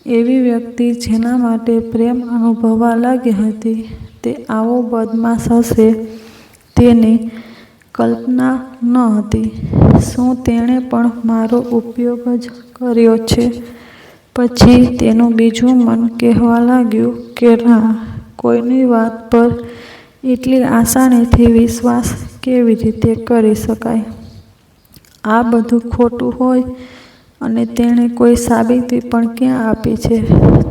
એવી વ્યક્તિ જેના માટે પ્રેમ અનુભવવા લાગી હતી, તે આવો બદમાશ હશે તેની કલ્પના ન હતી. શું તેણે પણ મારો ઉપયોગ જ કર્યો છે? પછી તેનું બીજું મન કહેવા લાગ્યું કે ના, કોઈની વાત પર એટલી આસાનીથી વિશ્વાસ કેવી રીતે કરી શકાય? આ બધું ખોટું હોય અને તેણે કોઈ સાબિતી પણ ક્યાં આપી છે?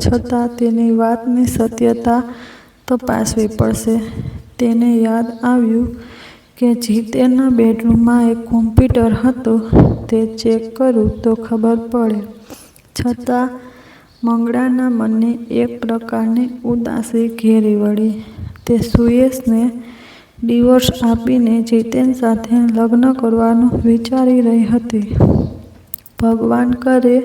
છતાં તેની વાતની સત્યતા તપાસવી પડશે. તેને યાદ આવ્યું કે જીતેનના બેડરૂમમાં એક કોમ્પ્યુટર હતું. તે ચેક કરું તો ખબર પડે. છતાં મંગળાના મનને એક પ્રકારની ઉદાસી ઘેરી વળી. તે સુયેશને ડિવોર્સ આપીને જીતેન સાથે લગ્ન કરવાનું વિચારી રહી હતી. ભગવાન કરે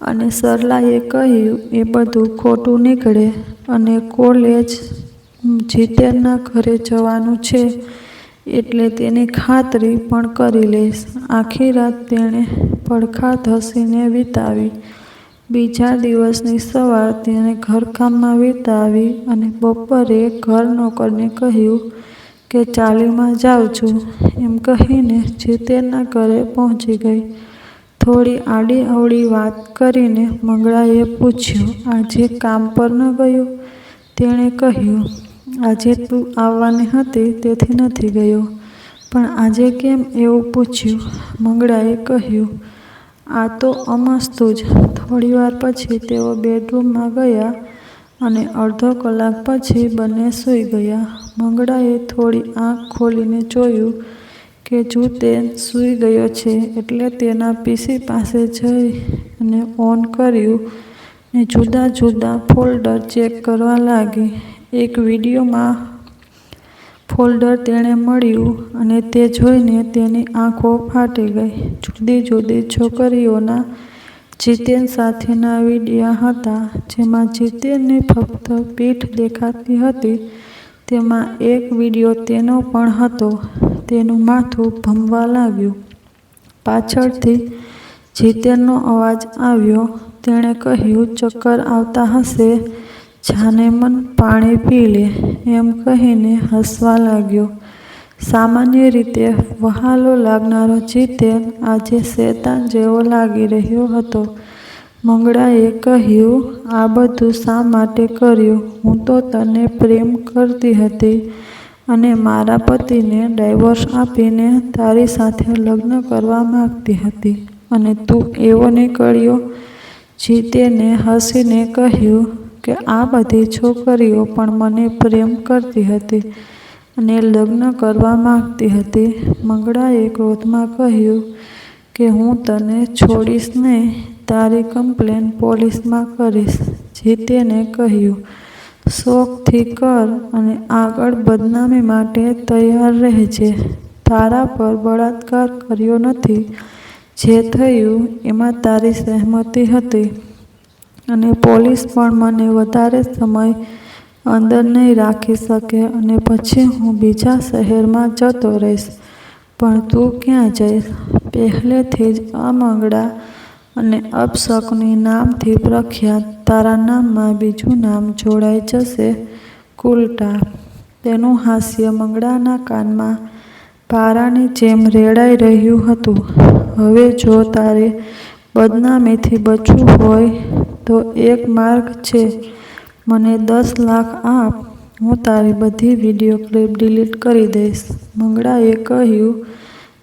અને સરલાએ કહ્યું એ બધું ખોટું નીકળે અને કોલેજ જીતેનના ઘરે જવાનું છે એટલે તેની ખાતરી પણ કરી લઈશ. આખી રાત તેણે પડખાત હસીને વિતાવી. બીજા દિવસની સવાર તેણે ઘરકામમાં વિતાવી અને બપોરે ઘર નોકરને કહ્યું કે ચાલીમાં જાઉં છું. એમ કહીને જીતેનના ઘરે પહોંચી ગઈ. થોડી આડી અવળી વાત કરીને મંગળાએ પૂછ્યું, આજે કામ પર ન ગયો? તેણે કહ્યું, આજે તું આવવાની હતી તેથી નથી ગયો. પણ આજે કેમ એવું પૂછ્યું? મંગળાએ કહ્યું, આ તો અમસ્તું જ. થોડીવાર પછી તેઓ બેડરૂમમાં ગયા અને અડધો કલાક પછી બંને સૂઈ ગયા. મંગળાએ થોડી આંખ ખોલીને જોયું કે જીતેન સૂઈ ગયો છે એટલે તેના પીસી પાસે જઈ અને ઓન કર્યું ને જુદા જુદા ફોલ્ડર ચેક કરવા લાગી. એક વિડીયોમાં ફોલ્ડર તેણે મળ્યું અને તે જોઈને તેની આંખો ફાટી ગઈ. જુદી જુદી છોકરીઓના જીતેન સાથેના વિડીયા હતા, જેમાં જીતેનની ફક્ત પીઠ દેખાતી હતી. તેમાં એક વિડીયો તેનો પણ હતો. તેનું માથું ભમવા લાગ્યું. પાછળથી જીતેનનો અવાજ આવ્યો. તેણે કહ્યું, ચક્કર આવતા હશે, જાને મન પાણી પી લે, એમ કહીને હસવા લાગ્યો. સામાન્ય રીતે વહાલો લાગનારો જીતેન આજે શેતાન જેવો લાગી રહ્યો હતો. મંગળાએ કહ્યું, આ બધું શા માટે કર્યું? હું તો તને પ્રેમ કરતી હતી અને મારા પતિને ડાયવોર્સ આપીને તારી સાથે લગ્ન કરવા માંગતી હતી અને તું એવો નીકળ્યો. જીતેને હસીને કહ્યું કે આ બધી છોકરીઓ પણ મને પ્રેમ કરતી હતી અને લગ્ન કરવા માંગતી હતી. મંગળાએ ક્રોધમાં કહ્યું કે હું તને છોડીશ નહીં, તારી કમ્પ્લેન પોલીસમાં કરીશ. જીતેને કહ્યું, શોખથી કર અને આગળ બદનામી માટે તૈયાર રહેજે. તારા પર બળાત્કાર કર્યો નથી. જે થયું એમાં તારી સહેમતિ હતી અને પોલીસ પણ મને વધારે સમય અંદર નહીં રાખી શકે અને પછી હું બીજા શહેરમાં જતો રહીશ. પણ તું ક્યાં જઈશ? પહેલેથી જ અમંગળા અને અપશકુની નામથી પ્રખ્યાત તારા નામમાં બીજું નામ જોડાઈ જશે, કુલટા. તેનું હાસ્ય મંગળાના કાનમાં પારાની જેમ રેડાઈ રહ્યું હતું. હવે જો તારે બદનામીથી બચવું હોય તો એક માર્ગ છે. મને 10 લાખ આપ, હું તારી બધી વિડીયો ક્લિપ ડિલીટ કરી દઈશ. મંગળાએ કહ્યું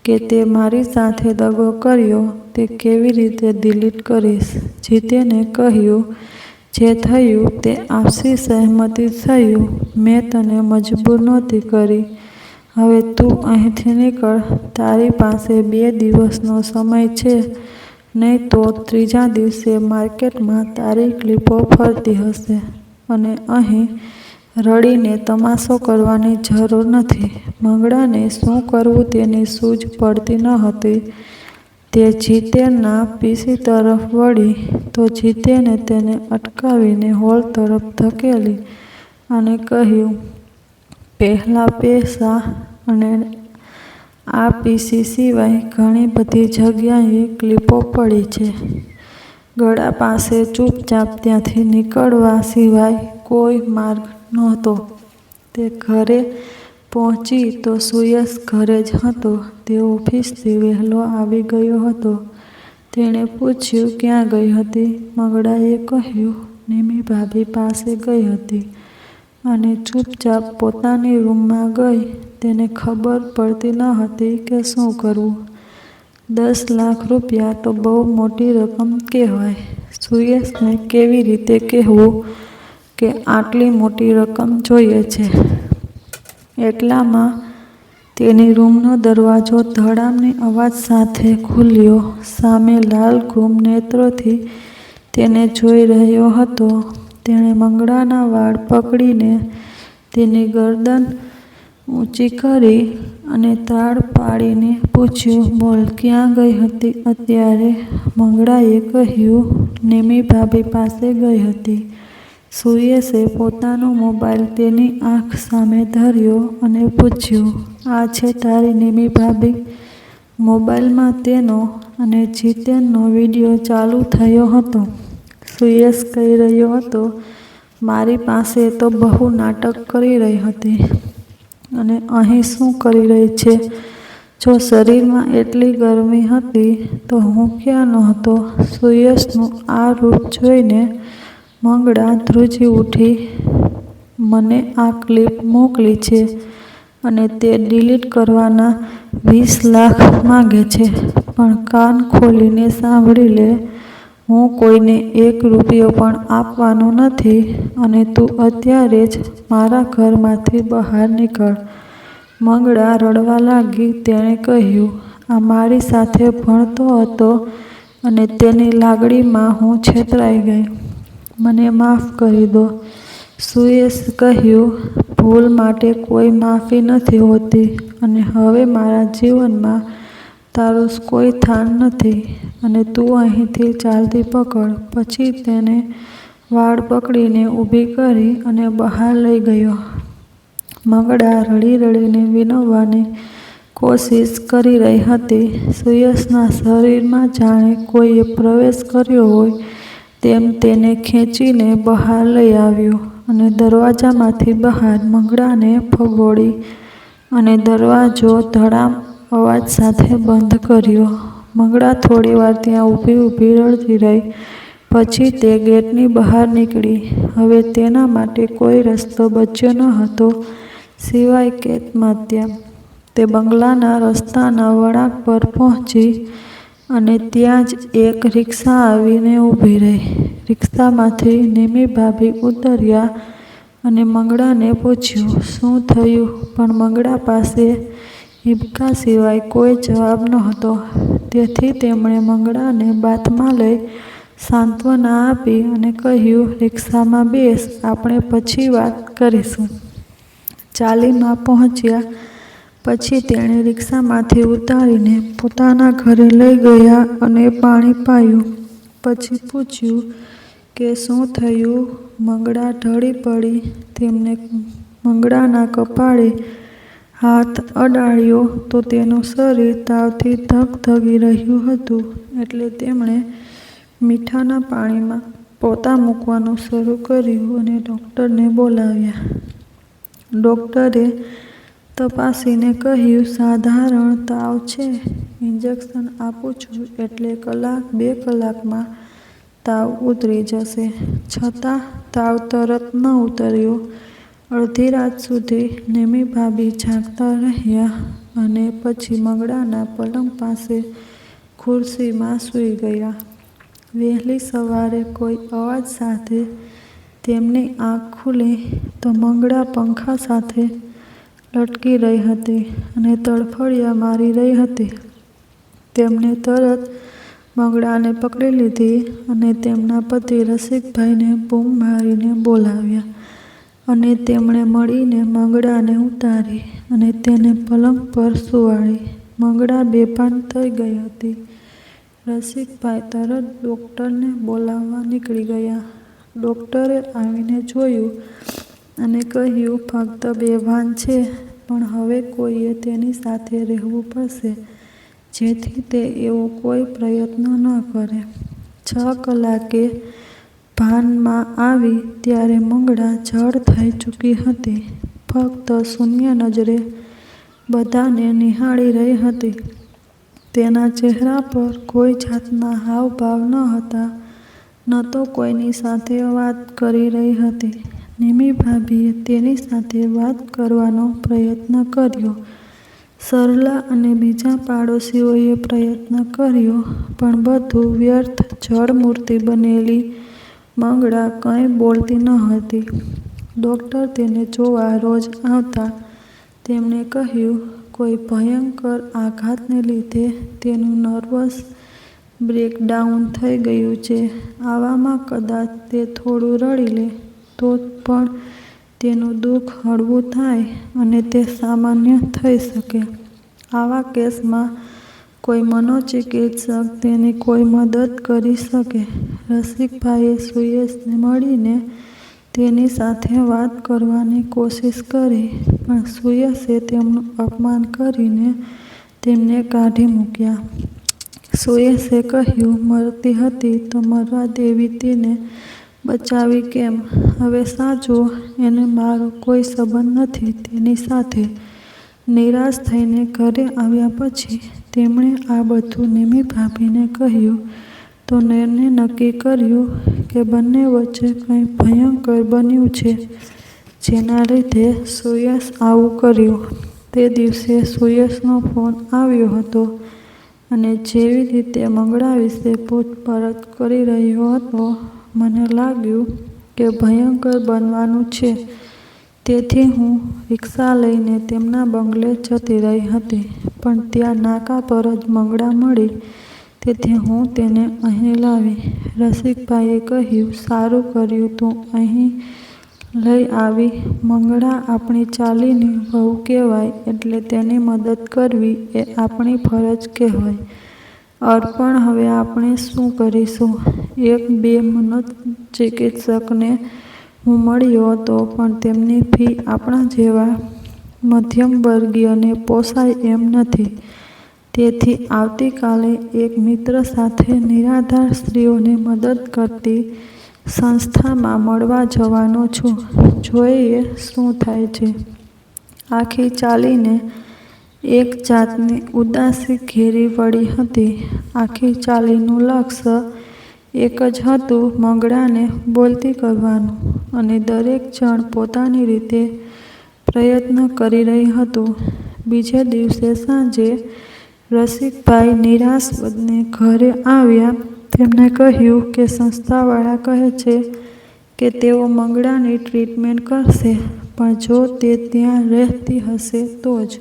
કે તે મારી સાથે દગો કર્યો તે કેવી રીતે ડિલીટ કરીશ? જીતેને કહ્યું, જે થયું તે આપસી સહેમતિ થયું. મેં તને મજબૂર નહોતી કરી. હવે તું અહીંથી નીકળ. તારી પાસે 2 દિવસનો સમય છે, નહીં તો ત્રીજા દિવસે માર્કેટમાં તારી ક્લિપો ફરતી હશે અને અહીં રડીને તમાશો કરવાની જરૂર નથી. મંગળાને શું કરવું તેની સૂઝ પડતી ન હતી. તે જીતેનના પીસી તરફ વળી તો જીતેને તેને અટકાવીને હોલ તરફ ધકેલી અને કહ્યું, પહેલાં પૈસા અને આ પીસી સિવાય ઘણી બધી જગ્યાએ ક્લિપો પડી છે. ગળા પાસે ચૂપચાપ ત્યાંથી નીકળવા સિવાય કોઈ માર્ગ નહોતો. તે ઘરે પહોંચી તો સુયશ ઘરે જ હતો. તે ઓફિસથી વહેલો આવી ગયો હતો. તેણે પૂછ્યું, ક્યાં ગઈ હતી? મંગળાએ કહ્યું, નિમી ભાભી પાસે ગઈ હતી અને ચૂપચાપ પોતાની રૂમમાં ગઈ. તેને ખબર પડતી ન હતી કે શું કરવું. 10 લાખ રૂપિયા તો બહુ મોટી રકમ કહેવાય. સુયશને કેવી રીતે કહેવું કે આટલી મોટી રકમ જોઈએ છે? એટલામાં તેની રૂમનો દરવાજો ધડામની અવાજ સાથે ખુલ્યો. સામે લાલઘુમ નેત્રોથી તેને જોઈ રહ્યો હતો. તેણે મંગળાના વાળ પકડીને તેની ગરદન ઊંચી કરી અને તાળ પાડીને પૂછ્યું, બોલ, ક્યાં ગઈ હતી અત્યારે? મંગળાએ કહ્યું, નિમી ભાભી પાસે ગઈ હતી. સુયેશે પોતાનો મોબાઈલ તેની આંખ સામે ધર્યો અને પૂછ્યું, આ છે તારી નિમી ભાભી? મોબાઈલમાં તેનો અને જીતેનનો વિડીયો ચાલુ થયો હતો. સુયેશ કહી રહ્યો હતો, મારી પાસે તો બહુ નાટક કરી રહી હતી અને અહીં શું કરી રહી છે? જો શરીરમાં એટલી ગરમી હતી તો હું ક્યાં નહોતો? સુયેશનું આ રૂપ જોઈને મંગળા ધ્રુજી ઉઠી. મને આ ક્લિપ મોકલી છે અને તે ડિલીટ કરવાના 20 લાખ માંગે છે. પણ કાન ખોલીને સાંભળી લે, હું કોઈને 1 રૂપિયો પણ આપવાનો નથી અને તું અત્યારે જ મારા ઘરમાંથી બહાર નીકળ. મંગળા રડવા લાગી. તેણે કહ્યું, આ મારી સાથે ભણતો હતો અને તેની લાગણીમાં હું છેતરાઈ ગઈ. મને માફ કરી દો. સુયેશે કહ્યું, ભૂલ માટે કોઈ માફી નથી હોતી અને હવે મારા જીવનમાં તારું કોઈ સ્થાન નથી અને તું અહીંથી ચાલતી પકડ. પછી તેને વાળ પકડીને ઊભી કરી અને બહાર લઈ ગયો. મંગળા રડી રડીને વિનવવાની કોશિશ કરી રહી હતી. સુયશના શરીરમાં જાણે કોઈએ પ્રવેશ કર્યો હોય તેમ તેને ખેંચીને બહાર લઈ આવ્યો અને દરવાજામાંથી બહાર મંગળાને ફગોળી અને દરવાજો ધડામ અવાજ સાથે બંધ કર્યો. મંગળા થોડીવાર ત્યાં ઊભી રડતી રહી. પછી તે ગેટની બહાર નીકળી. હવે તેના માટે કોઈ રસ્તો બચ્યો ન હતો સિવાય કે આત્મહત્યા. તે બંગલાના રસ્તાના વળાંક પર પહોંચી અને ત્યાં જ એક રિક્ષા આવીને ઊભી રહી. રિક્ષામાંથી નિમી ભાભી ઉતર્યા અને મંગળાને પૂછ્યું, શું થયું? પણ મંગળા પાસે હિબકા સિવાય કોઈ જવાબ નહોતો. તેથી તેમણે મંગળાને બાથમાં લઈ સાંત્વના આપી અને કહ્યું, રિક્ષામાં બેસ, આપણે પછી વાત કરીશું. ચાલીમાં પહોંચ્યા પછી તેણે રિક્ષામાંથી ઉતારીને પોતાના ઘરે લઈ ગયા અને પાણી પાયું. પછી પૂછ્યું કે શું થયું? મંગળા ઢળી પડી. તેમને મંગળાના કપાળે હાથ અડાડ્યો તો તેનું શરીર તાવથી ધગધગી રહ્યું હતું. એટલે તેમણે મીઠાના પાણીમાં પોતા મૂકવાનું શરૂ કર્યું અને ડૉક્ટરને બોલાવ્યા. ડૉક્ટરે તપાસીને કહ્યું, સાધારણ તાવ છે. ઇન્જેક્શન આપું છું એટલે 1-2 કલાકમાં તાવ ઉતરી જશે. છતાં તાવ તરત ન ઉતર્યો. અડધી રાત સુધી નિમી ભાભી જાગતા રહ્યા અને પછી મંગળાના પલંગ પાસે ખુરશીમાં સૂઈ ગયા. વહેલી સવારે કોઈ અવાજ સાથે તેમની આંખ ખુલી તો મંગળા પંખા સાથે લટકી રહી હતી અને તડફડિયા મારી રહી હતી. તેમણે તરત મંગળાને પકડી લીધી અને તેમના પતિ રસિકભાઈને બૂમ મારીને બોલાવ્યા અને તેમણે મળીને મંગળાને ઉતારી અને તેને પલંગ પર સુવાડી. મંગળા બેભાન થઈ ગઈ હતી. રસિકભાઈ તરત ડૉક્ટરને બોલાવવા નીકળી ગયા. ડૉક્ટરે આવીને જોયું અને કહ્યું, ફક્ત બેભાન છે, પણ હવે કોઈએ તેની સાથે રહેવું પડશે જેથી તે એવો કોઈ પ્રયત્ન ન કરે. 6 કલાકે ભાનમાં આવી ત્યારે મંગળા જડ થઈ ચૂકી હતી. ફક્ત શૂન્ય નજરે બધાને નિહાળી રહી હતી. તેના ચહેરા પર કોઈ જાતના હાવભાવ ન હતા, ન તો કોઈની સાથે વાત કરી રહી હતી. નિમી ભાભીએ તેની સાથે વાત કરવાનો પ્રયત્ન કર્યો. સરલા અને બીજા પાડોશીઓએ પ્રયત્ન કર્યો, પણ બધું વ્યર્થ. જળમૂર્તિ બનેલી મંગળા કંઈ બોલતી ન હતી. ડૉક્ટર તેને જોવા રોજ આવતા. તેમણે કહ્યું, કોઈ ભયંકર આઘાતને લીધે તેનું નર્વસ બ્રેકડાઉન થઈ ગયું છે. આવામાં કદાચ તે થોડું રડી લે તો પણ તેનું દુઃખ હળવું થાય અને તે સામાન્ય થઈ શકે. આવા કેસમાં કોઈ મનોચિકિત્સક તેની કોઈ મદદ કરી શકે. રસિકભાઈએ સુયેશને મળીને તેની સાથે વાત કરવાની કોશિશ કરી, પણ સુયેશે તેમનું અપમાન કરીને તેમને કાઢી મૂક્યા. સુયેશે કહ્યું, મરતી હતી તો મરવા દેવી, તેને બચાવી કેમ? હવે સાચું, એને મારો કોઈ સંબંધ નથી તેની સાથે. નિરાશ થઈને ઘરે આવ્યા પછી તેમણે આ બધું નિમી ભાભીને કહ્યું તો તેને નક્કી કર્યું કે બંને વચ્ચે કંઈ ભયંકર બન્યું છે, જેના લીધે સુયેશ આવું કર્યું. તે દિવસે સુયેશનો ફોન આવ્યો હતો અને જેવી રીતે મંગળા વિશે પૂછપરછ કરી રહ્યો હતો, મને લાગ્યું કે ભયંકર બનવાનું છે. તેથી હું રિક્ષા લઈને તેમના બંગલે જતી રહી હતી, પણ ત્યાં નાકા પર જ મંગળા મળી. તેથી હું તેને અહીં લાવી. રસિકભાઈએ કહ્યું, સારું કર્યું તું અહીં લઈ આવી. મંગળા આપણી ચાલીની વહુ કહેવાય, એટલે તેની મદદ કરવી એ આપણી ફરજ કહેવાય. અર્પણ, હવે આપણે શું કરીશું? 1-2 મનોચિકિત્સકને હું મળ્યો હતો, પણ તેમની ફી આપણા જેવા મધ્યમ વર્ગીયને પોસાય એમ નથી. તેથી આવતીકાલે એક મિત્ર સાથે નિરાધાર સ્ત્રીઓને મદદ કરતી સંસ્થામાં મળવા જવાનો છું. જોઈએ શું થાય છે. આખી ચાલીને એક જાતની ઉદાસી ઘેરી વળી હતી. આખી ચાલીનું લક્ષ્ય એક જ હતું, મંગળાને બોલતી કરવાનું, અને દરેક જણ પોતાની રીતે પ્રયત્ન કરી રહી હતું. બીજે દિવસે સાંજે રસિકભાઈ નિરાશ બદને ઘરે આવ્યા. તેમણે કહ્યું કે સંસ્થાવાળા કહે છે કે તેઓ મંગળાની ટ્રીટમેન્ટ કરશે, પણ જો તે ત્યાં રહેતી હશે તો જ.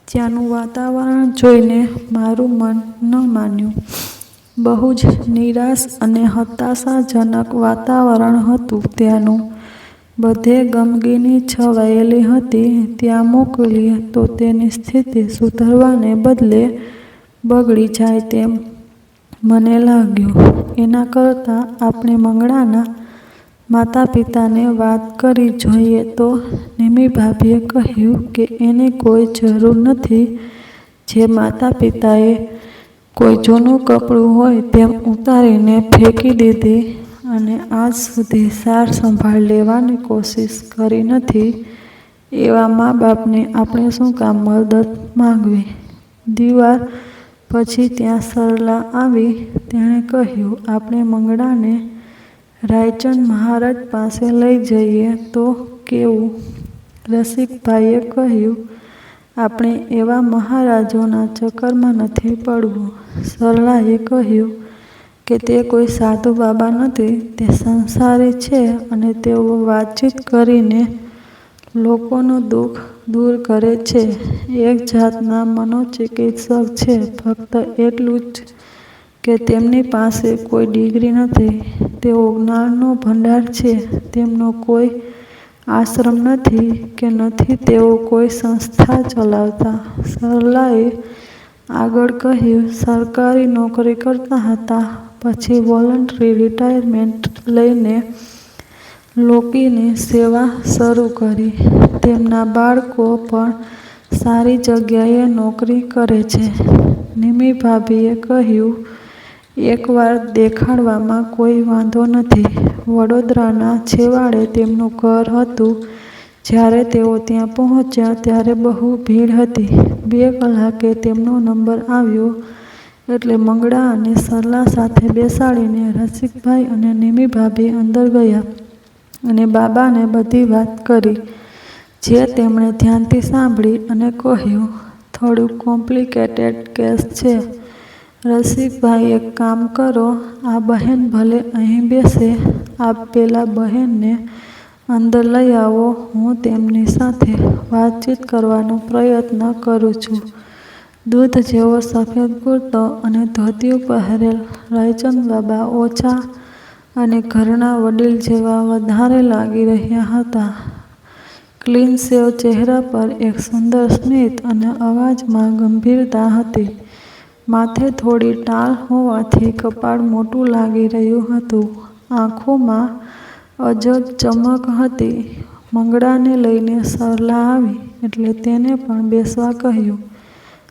ત્યાંનું વાતાવરણ જોઈને મારું મન ન માન્યું. બહુ જ નિરાશ અને હતાશાજનક વાતાવરણ હતું ત્યાંનું. બધે ગમગીની છવાયેલી હતી. ત્યાં મોકલીએ તો તેની સ્થિતિ સુધરવાને બદલે બગડી જાય તેમ મને લાગ્યું. એના કરતાં આપણે મંગળાના માતા પિતાને વાત કરી જોઈએ તો. નિમી ભાભીએ કહ્યું કે એને કોઈ જરૂર નથી. જે માતા પિતાએ કોઈ જૂનું કપડું હોય તેમ ઉતારીને ફેંકી દીધી અને આજ સુધી સાર સંભાળ લેવાની કોશિશ કરી નથી, એવા મા બાપને આપણે શું કામ મદદ માંગવી. દીવાર પછી ત્યાં સરલા આવી. તેણે કહ્યું, આપણે મંગળાને રાયચંદ મહારાજ પાસે લઈ જઈએ તો કેવું? રસિકભાઈએ કહ્યું, આપણે એવા મહારાજોના ચક્કરમાં નથી પડવું. સરલાએ કહ્યું કે તે કોઈ સાધુ બાબા નથી, તે સંસારી છે અને તેઓ વાતચીત કરીને લોકોનું દુઃખ દૂર કરે છે. એક જાતના મનોચિકિત્સક છે. ફક્ત એટલું જ કે તેમની પાસે કોઈ ડિગ્રી નથી. તેઓ જ્ઞાનનો ભંડાર છે. તેમનો કોઈ આશ્રમ નથી કે નથી તેઓ કોઈ સંસ્થા ચલાવતા. સરલાએ આગળ કહ્યું, સરકારી નોકરી કરતા હતા, પછી વોલન્ટરી રિટાયરમેન્ટ લઈને લોકોની સેવા શરૂ કરી. તેમના બાળકો પણ સારી જગ્યાએ નોકરી કરે છે. નિમી ભાભીએ કહ્યું, એકવાર દેખાડવામાં કોઈ વાંધો નથી. વડોદરાના છેવાડે તેમનું ઘર હતું. જ્યારે તેઓ ત્યાં પહોંચ્યા ત્યારે બહુ ભીડ હતી. 2 કલાકે તેમનો નંબર આવ્યો એટલે મંગળા અને સરલા સાથે બેસાડીને રસિકભાઈ અને નિમી ભાભી અંદર ગયા અને બાબાને બધી વાત કરી, જે તેમણે ધ્યાનથી સાંભળી અને કહ્યું, થોડું કોમ્પ્લિકેટેડ કેસ છે. રસિકભાઈ, એક કામ કરો, આ બહેન ભલે અહીં બેસે. આપ પેલા બહેનને અંદર લઈ આવો. હું તેમની સાથે વાતચીત કરવાનો પ્રયત્ન કરું છું. દૂધ જેવો સફેદ કુર્તો અને ધોતિયું પહેરેલ રાયચંદ બાબા ઓછા અને ઘરના વડીલ જેવા વધારે લાગી રહ્યા હતા. ક્લીન શેવ ચહેરા પર એક સુંદર સ્મિત અને અવાજમાં ગંભીરતા હતી. માથે થોડી ટાલ હોવાથી કપાળ મોટું લાગી રહ્યું હતું. આંખોમાં અજબ ચમક હતી. મંગળાને લઈને સરલા આવી એટલે તેને પણ બેસવા કહ્યું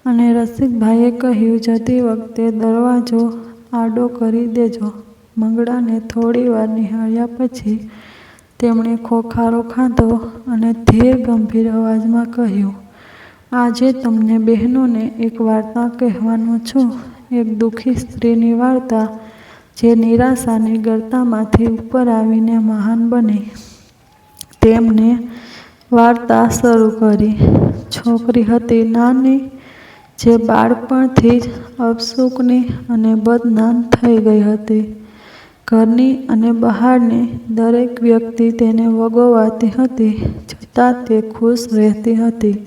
અને રસિકભાઈએ કહ્યું, જતી વખતે દરવાજો આડો કરી દેજો. મંગળાને થોડીવાર નિહાળ્યા પછી તેમણે ખોખારો ખાધો અને ધીર ગંભીર અવાજમાં કહ્યું, આજે તમને બહેનોને એક વાર્તા કહેવાનો છું. એક દુઃખી સ્ત્રીની વાર્તા જે નિરાશાની ગર્તામાંથી ઉપર આવીને મહાન બની. તેમને વાર્તા શરૂ કરી. છોકરી હતી નાની, જે બાળપણથી જ અપશુકની અને બદનામ થઈ ગઈ હતી. ઘરની અને બહારની દરેક વ્યક્તિ તેને વગોવાતી હતી, છતાં તે ખુશ રહેતી હતી.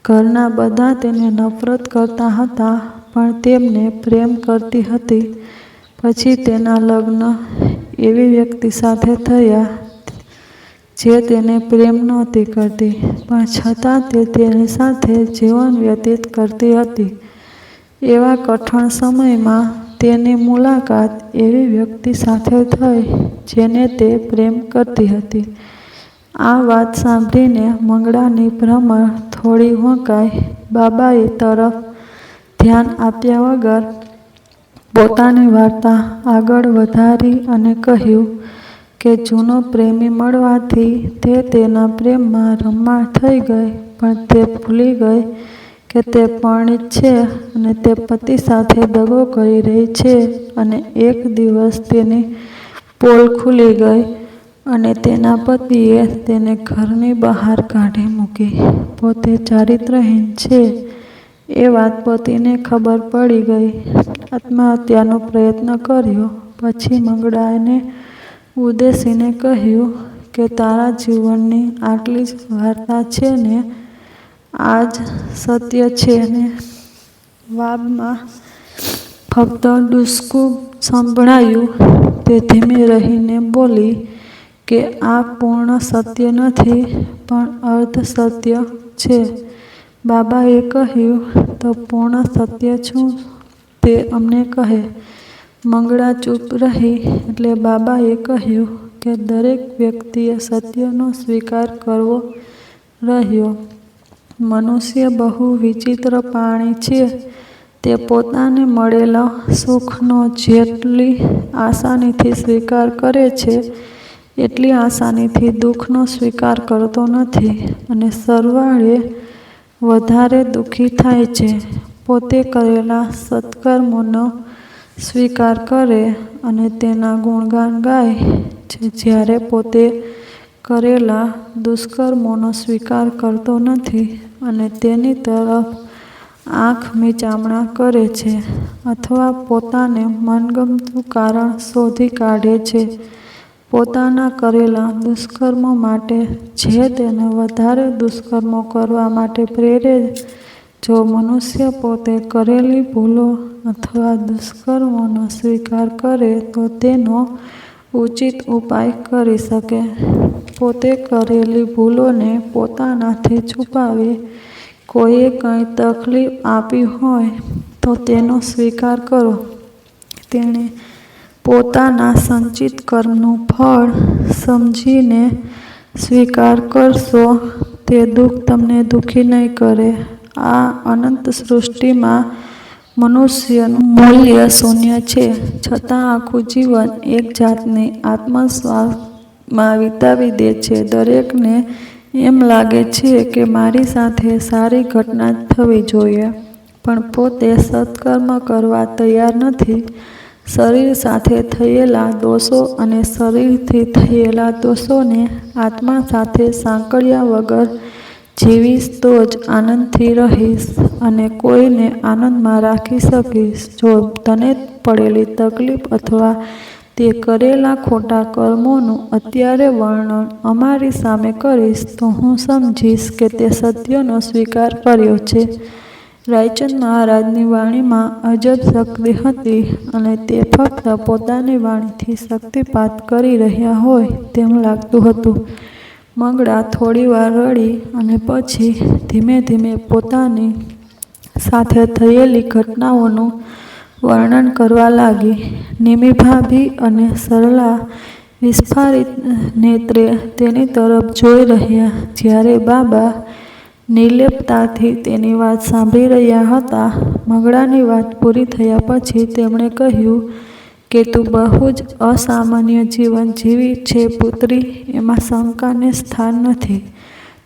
ઘરના બધા તેને નફરત કરતા હતા, પણ તેમને પ્રેમ કરતી હતી. પછી તેના લગ્ન એવી વ્યક્તિ સાથે થયા જે તેને પ્રેમ નહોતી કરતી, પણ છતાં તે તેની સાથે જીવન વ્યતીત કરતી હતી. એવા કઠણ સમયમાં તેની મુલાકાત એવી વ્યક્તિ સાથે થઈ જેને તે પ્રેમ કરતી હતી. આ વાત સાંભળીને મંગળાની ભ્રમર થોડી વંકાઈ. બાબાએ તરફ ધ્યાન આપ્યા વગર પોતાની વાર્તા આગળ વધારી અને કહ્યું કે જૂનો પ્રેમી મળવાથી તે તેના પ્રેમમાં રમમાણ થઈ ગઈ, પણ તે ભૂલી ગઈ કે તે પરણિત છે અને તે પતિ સાથે દગો કરી રહી છે. અને એક દિવસ તેની પોલ ખુલી ગઈ અને તેના પતિએ તેને ઘરની બહાર કાઢી મૂકી. પોતે ચારિત્રહીન છે એ વાત પતિને ખબર પડી ગઈ. આત્મહત્યાનો પ્રયત્ન કર્યો. પછી મંગળાને ઉદ્દેશીને કહ્યું કે તારા જીવનની આટલી જ વાર્તા છે ને, આ જ સત્ય છે ને? વાબમાં ફક્ત ડૂસકું સંભળાયું. તે ધીમે રહીને બોલી કે આ પૂર્ણ સત્ય નથી, પણ અર્ધ સત્ય છે. બાબાએ કહ્યું, તો પૂર્ણ સત્ય શું તે અમને કહે. મંગળા ચૂપ રહી એટલે બાબાએ કહ્યું કે દરેક વ્યક્તિએ સત્યનો સ્વીકાર કરવો રહ્યો. મનુષ્ય બહુ વિચિત્ર પ્રાણી છે. તે પોતાને મળેલા સુખનો જેટલી આસાનીથી સ્વીકાર કરે છે, એટલી આસાનીથી દુઃખનો સ્વીકાર કરતો નથી અને સરવાળે વધારે દુઃખી થાય છે. પોતે કરેલા સત્કર્મોનો સ્વીકાર કરે અને તેના ગુણગાન ગાય છે, જ્યારે પોતે કરેલા દુષ્કર્મોનો સ્વીકાર કરતો નથી અને તેની તરફ આંખ મીચામણા કરે છે અથવા પોતાને મનગમતું કારણ શોધી કાઢે છે પોતાના કરેલા દુષ્કર્મો માટે, જે તેને વધારે દુષ્કર્મો કરવા માટે પ્રેરે. જો મનુષ્ય પોતે કરેલી ભૂલો અથવા દુષ્કર્મોનો સ્વીકાર કરે તો તેનો ઉચિત ઉપાય કરી શકે. પોતે કરેલી ભૂલોને પોતાનાથી છુપાવે. કોઈએ કંઈ તકલીફ આપી હોય તો તેનો સ્વીકાર કરો. તેણે પોતાના સંચિત કર્મનું ફળ સમજીને સ્વીકાર કરશો. તે દુઃખ તમને દુઃખી નહીં કરે. આ અનંત સૃષ્ટિમાં મનુષ્યનું મૂલ્ય શૂન્ય છે, છતાં આખું જીવન એક જાતની આત્મસ્વાર્થમાં વિતાવી દે છે. દરેકને એમ લાગે છે કે મારી સાથે સારી ઘટના થવી જોઈએ, પણ પોતે સત્કર્મ કરવા તૈયાર નથી. શરીર સાથે થયેલા દોષો અને શરીરથી થયેલા દોષોને આત્મા સાથે સાંકળ્યા વગર જીવીશ તો જ આનંદથી રહીશ અને કોઈને આનંદમાં રાખી શકીશ. જો તને પડેલી તકલીફ અથવા તે કરેલા ખોટા કર્મોનું અત્યારે વર્ણન અમારી સામે કરીશ તો હું સમજીશ કે તે સત્યનો સ્વીકાર કર્યો છે. રાયચંદ મહારાજની વાણીમાં અજબ શક્તિ હતી અને તે ફક્ત પોતાની વાણીથી શક્તિપાત કરી રહ્યા હોય તેમ લાગતું હતું. મંગળા થોડીવાર રડી અને પછી ધીમે ધીમે પોતાની સાથે થયેલી ઘટનાઓનું વર્ણન કરવા લાગી. નિમિભાભી અને સરલા વિસ્ફારિત નેત્રે તેની તરફ જોઈ રહ્યા. જ્યારે બાબા નિર્લેપતાથી તેની વાત સાંભળી રહ્યા હતા. મંગળાની વાત પૂરી થયા પછી તેમણે કહ્યું કે તું બહુ જ અસામાન્ય જીવન જીવી છે પુત્રી, એમાં શંકાને સ્થાન નથી.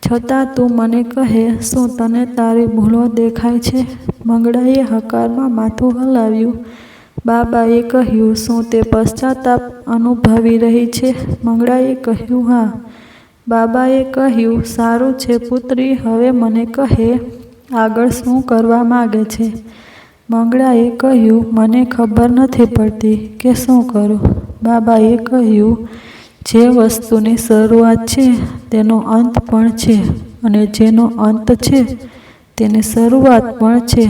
છતાં તું મને કહે, શું તને તારી ભૂલો દેખાય છે? મંગળાએ હકારમાં માથું હલાવ્યું. બાબાએ કહ્યું, શું તે પશ્ચાતાપ અનુભવી રહી છે? મંગળાએ કહ્યું, હા. બાબાએ કહ્યું, સારું છે પુત્રી, હવે મને કહે આગળ શું કરવા માગે છે? મંગળાએ કહ્યું, મને ખબર નથી પડતી કે શું કરું. બાબાએ કહ્યું, જે વસ્તુની શરૂઆત છે તેનો અંત પણ છે અને જેનો અંત છે તેની શરૂઆત પણ છે.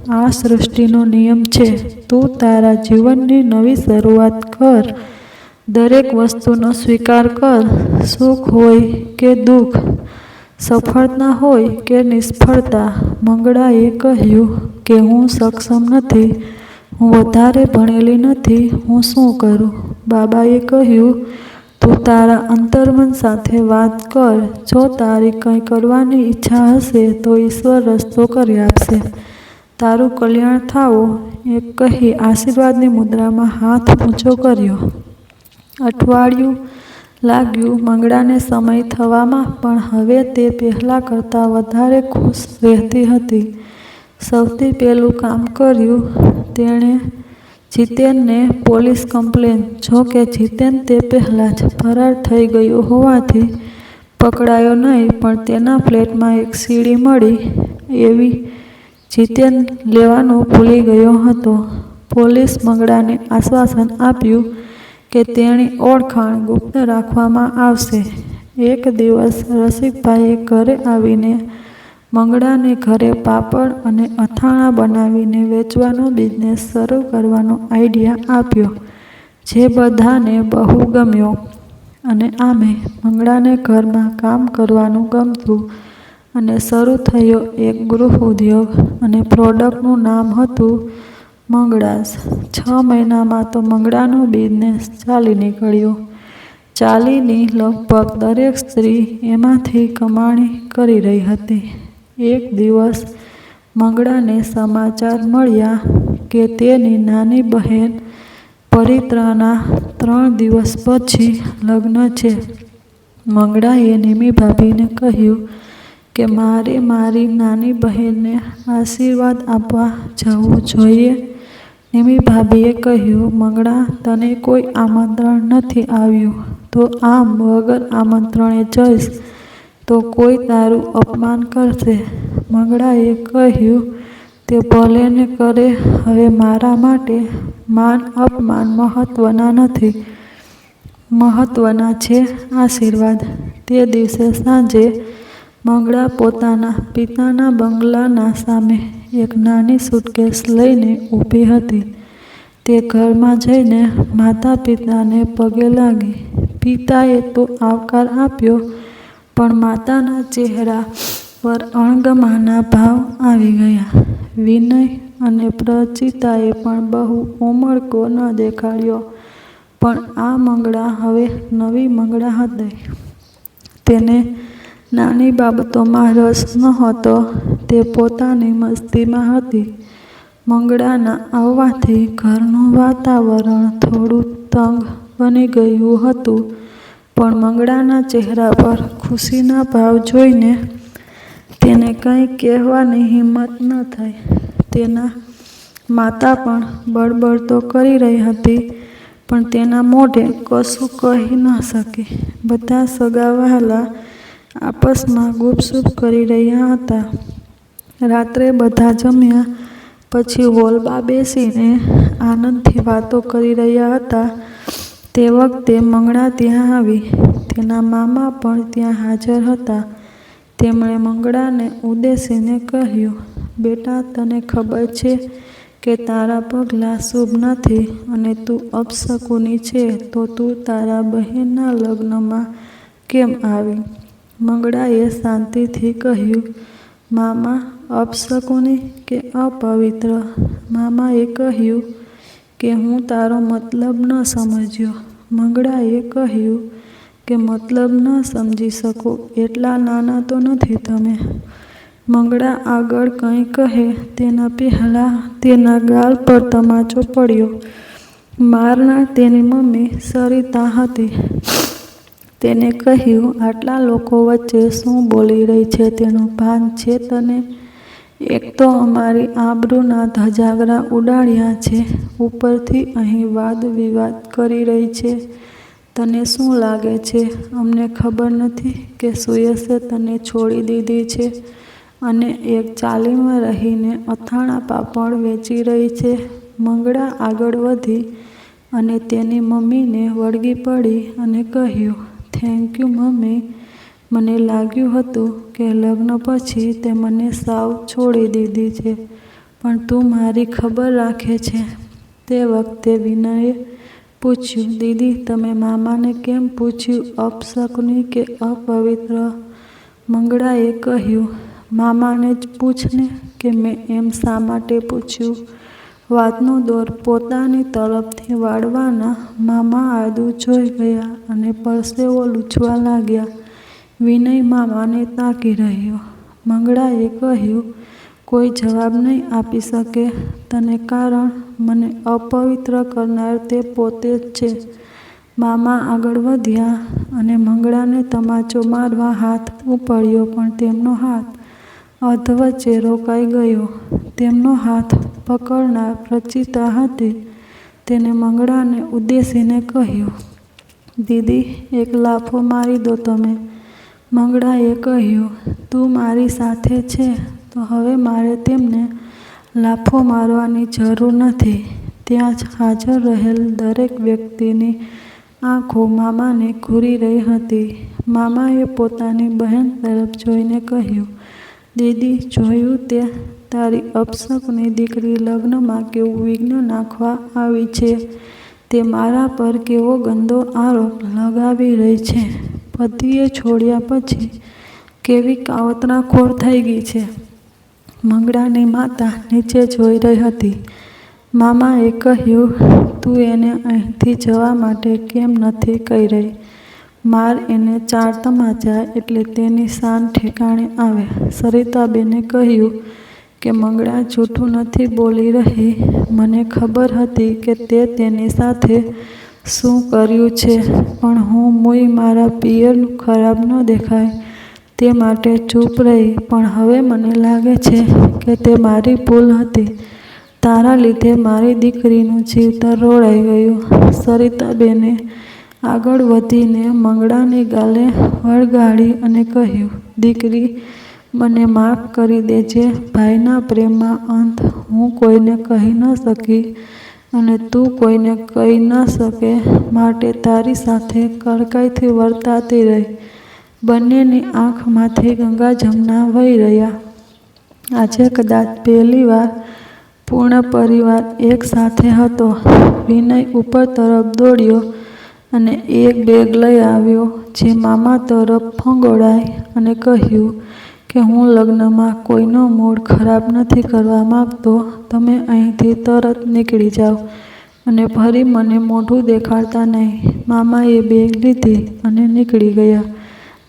આ સૃષ્ટિનો નિયમ છે. તું તારા જીવનની નવી શરૂઆત કર. દરેક વસ્તુનો સ્વીકાર કર. સુખ હોય કે દુઃખ, સફળતા હોય કે નિષ્ફળતા. મંગળાએ કહ્યું કે હું સક્ષમ નથી, હું વધારે ભણેલી નથી, હું શું કરું? બાબાએ કહ્યું, તું તારા અંતર્મન સાથે વાત કર. જો તારી કંઈ કરવાની ઈચ્છા હશે તો ઈશ્વર રસ્તો કરી આપશે. તારું કલ્યાણ થાવું, એમ કહી આશીર્વાદની મુદ્રામાં હાથ ઊંચો કર્યો. અઠવાડિયું લાગ્યું મંગળાને સમય થવામાં, પણ હવે તે પહેલાં કરતાં વધારે ખુશ રહેતી હતી. સૌથી પહેલું કામ કર્યું તેણે જીતેનને પોલીસ કમ્પ્લેન. જો કે જીતેન તે પહેલાં જ ફરાર થઈ ગયો હોવાથી પકડાયો નહીં, પણ તેના ફ્લેટમાં એક સીડી મળી એવી જીતેન લેવાનું ભૂલી ગયો હતો. પોલીસ મંગળાને આશ્વાસન આપ્યું કે તેની ઓળખાણ ગુપ્ત રાખવામાં આવશે. એક દિવસ રસિકભાઈએ ઘરે આવીને મંગળાને ઘરે પાપડ અને અથાણાં બનાવીને વેચવાનો બિઝનેસ શરૂ કરવાનો આઈડિયા આપ્યો, જે બધાને બહુ ગમ્યો. અને આમે મંગળાને ઘરમાં કામ કરવાનું ગમતું અને શરૂ થયો એક ગૃહ ઉદ્યોગ, અને પ્રોડક્ટનું નામ હતું મંગળાઝ. 6 મહિનામાં તો મંગળાનો બિઝનેસ ચાલી નીકળ્યો. ચાલીની લગભગ દરેક સ્ત્રી એમાંથી કમાણી કરી રહી હતી. એક દિવસ મંગળાને સમાચાર મળ્યા કે તેની નાની બહેન પરિત્રાના 3 દિવસ પછી લગ્ન છે. મંગળાએ નિમી ભાભીને કહ્યું કે મારે મારી નાની બહેનને આશીર્વાદ આપવા જવું જોઈએ. નિમી ભાભીએ કહ્યું, મંગળા, તને કોઈ આમંત્રણ નથી આવ્યું, તો આમ વગર આમંત્રણે જઈશ તો કોઈ તારું અપમાન કરશે. મંગળાએ કહ્યું, તે ભલે ને કરે. હવે મારા માટે માન અપમાન મહત્વના નથી, મહત્વના છે આશીર્વાદ. તે દિવસે સાંજે મંગળા પોતાના પિતાના બંગલાના સામે એક નાની સૂટકેસ લઈને ઊભી હતી. તે ઘરમાં જઈને માતા પિતાને પગે લાગી. પિતાએ તો આવકાર આપ્યો, પણ માતાના ચહેરા પર અણગમાના ભાવ આવી ગયા. વિનય અને પ્રચિતાએ પણ બહુ ઉમળકો ન દેખાડ્યો, પણ આ મંગળા હવે નવી મંગળા હતી. તેને નાની બાબતોમાં રસ નહોતો, તે પોતાની મસ્તીમાં હતી. મંગળાના આવવાથી ઘરનું વાતાવરણ થોડું તંગ બની ગયું હતું, પણ મંગળાના ચહેરા પર ખુશીના ભાવ જોઈને તેને કંઈ કહેવાની હિંમત ન થઈ. તેના માતા પણ બળબડ તો કરી રહી હતી, પણ તેના મોઢે કશું કહી ન શકી. બધા સગા વહાલા આપસમાં ગુપસુપ કરી રહ્યા હતા. રાત્રે બધા જમ્યા પછી હોલમાં બેસીને આનંદથી વાતો કરી રહ્યા હતા. તે વખતે મંગળા ત્યાં આવી. તેના મામા પણ ત્યાં હાજર હતા. તેમણે મંગળાને ઉદ્દેશીને કહ્યું, બેટા, તને ખબર છે કે તારા પગલાં શુભ નથી અને તું અપશકુની છે, તો તું તારા બહેનના લગ્નમાં કેમ આવી? મંગળાએ શાંતિથી કહ્યું, મામા, અપશકુની કે અપવિત્ર? મામાએ કહ્યું કે હું તારો મતલબ ન સમજ્યો. મંગળાએ કહ્યું કે મતલબ ન સમજી શકો એટલા નાના તો નથી તમે. મંગળા આગળ કંઈ કહે તેના પહેલાં તેના ગાલ પર તમાચો પડ્યો. મારનાર તેની મમ્મી સરિતા હતી. તેને કહ્યું, આટલા લોકો વચ્ચે શું બોલી રહી છે તેનું ભાન છે તને? એક તો અમારી આબરૂના ધજાગરા ઉડાડ્યા છે, ઉપરથી અહીં વાદ વિવાદ કરી રહી છે. તને શું લાગે છે અમને ખબર નથી કે સુયશે તને છોડી દીધી છે અને એક ચાલીમાં રહીને અથાણાં પાપડ વેચી રહી છે? મંગળા આગળ વધી અને તેની મમ્મીને વળગી પડી અને કહ્યું, થેન્ક યુ મમ્મી. મને લાગ્યું હતું કે લગ્ન પછી તે મને સાવ છોડી દીધી છે, પણ તું મારી ખબર રાખે છે. તે વખતે વિનયે પૂછ્યું, દીદી, તમે મામાને કેમ પૂછ્યું અપશકુની કે અપવિત્ર? મંગળાએ કહ્યું, મામાને જ પૂછને કે મેં એમ શા માટે પૂછ્યું. વાતનો દોર પોતાની તરફથી વાળવાના મામા આદુ જોઈ ગયા અને પરસેવો લૂછવા લાગ્યા. વિનય મામાને તાકી રહ્યો. મંગળાએ કહ્યું, કોઈ જવાબ નહીં આપી શકે તને, કારણ મને અપવિત્ર કરનાર તે પોતે જ છે. મામા આગળ વધ્યા અને મંગળાને તમાચો મારવા હાથ ઉપડ્યો, પણ તેમનો હાથ અધવચ્ચે રોકાઈ ગયો. તેમનો હાથ પકડનાર રચિતા હતી. તેને મંગળાને ઉદ્દેશીને કહ્યું, દીદી, એક લાફો મારી દો તમે. મંગળાએ કહ્યું, તું મારી સાથે છે તો હવે મારે તેમને લાફો મારવાની જરૂર નથી. ત્યાં જ હાજર રહેલ દરેક વ્યક્તિની આંખો મામાને ઘૂરી રહી હતી. મામાએ પોતાની બહેન તરફ જોઈને કહ્યું, દીદી, જોયું તે? તારી અપશકુની દીકરી લગ્નમાં કેવું વિઘ્ન નાખવા આવી છે. તે મારા પર કેવો ગંદો આરોપ લગાવી રહી છે. પતિએ છોડ્યા પછી કેવી કાવતરાખોર થઈ ગઈ છે. મંગળાની માતા નીચે જોઈ રહી હતી. મામાએ કહ્યું, તું એને અહીંથી જવા માટે કેમ નથી કહી રહી? માર એને 4 તમાચા એટલે તેની શાન ઠેકાણે આવે. સરિતાબેને કહ્યું કે મંગળા જૂઠું નથી બોલી રહી. મને ખબર હતી કે તે તેની સાથે શું કર્યું છે, પણ હું મુઈ મારા પિયરનું ખરાબ ન દેખાય તે માટે ચૂપ રહી. પણ હવે મને લાગે છે કે તે મારી ભૂલ હતી. તારા લીધે મારી દીકરીનું જીવતર રોળાઈ ગયું. સરિતાબેને આગળ વધીને મંગળાની ગાલે વળગાડી અને કહ્યું, દીકરી, મને માફ કરી દેજે. ભાઈના પ્રેમમાં અંત હું કોઈને કહી ન શકી અને તું કોઈને કહી ન શકે માટે તારી સાથે કડકાઈથી વર્તાતી રહી. બંનેની આંખમાંથી ગંગા જમના વહી રહ્યા. આજે કદાચ પહેલીવાર પૂર્ણ પરિવાર એક સાથે હતો. વિનય ઉપર તરફ દોડ્યો અને એક બેગ લઈ આવ્યો, જે મામા તરફ ફંગોળાઈ અને કહ્યું કે હું લગ્નમાં કોઈનો મૂડ ખરાબ નથી કરવા માંગતો. તમે અહીંથી તરત નીકળી જાઓ અને ફરી મને મોઢું દેખાડતા નહીં. મામાએ બેગ લીધી અને નીકળી ગયા.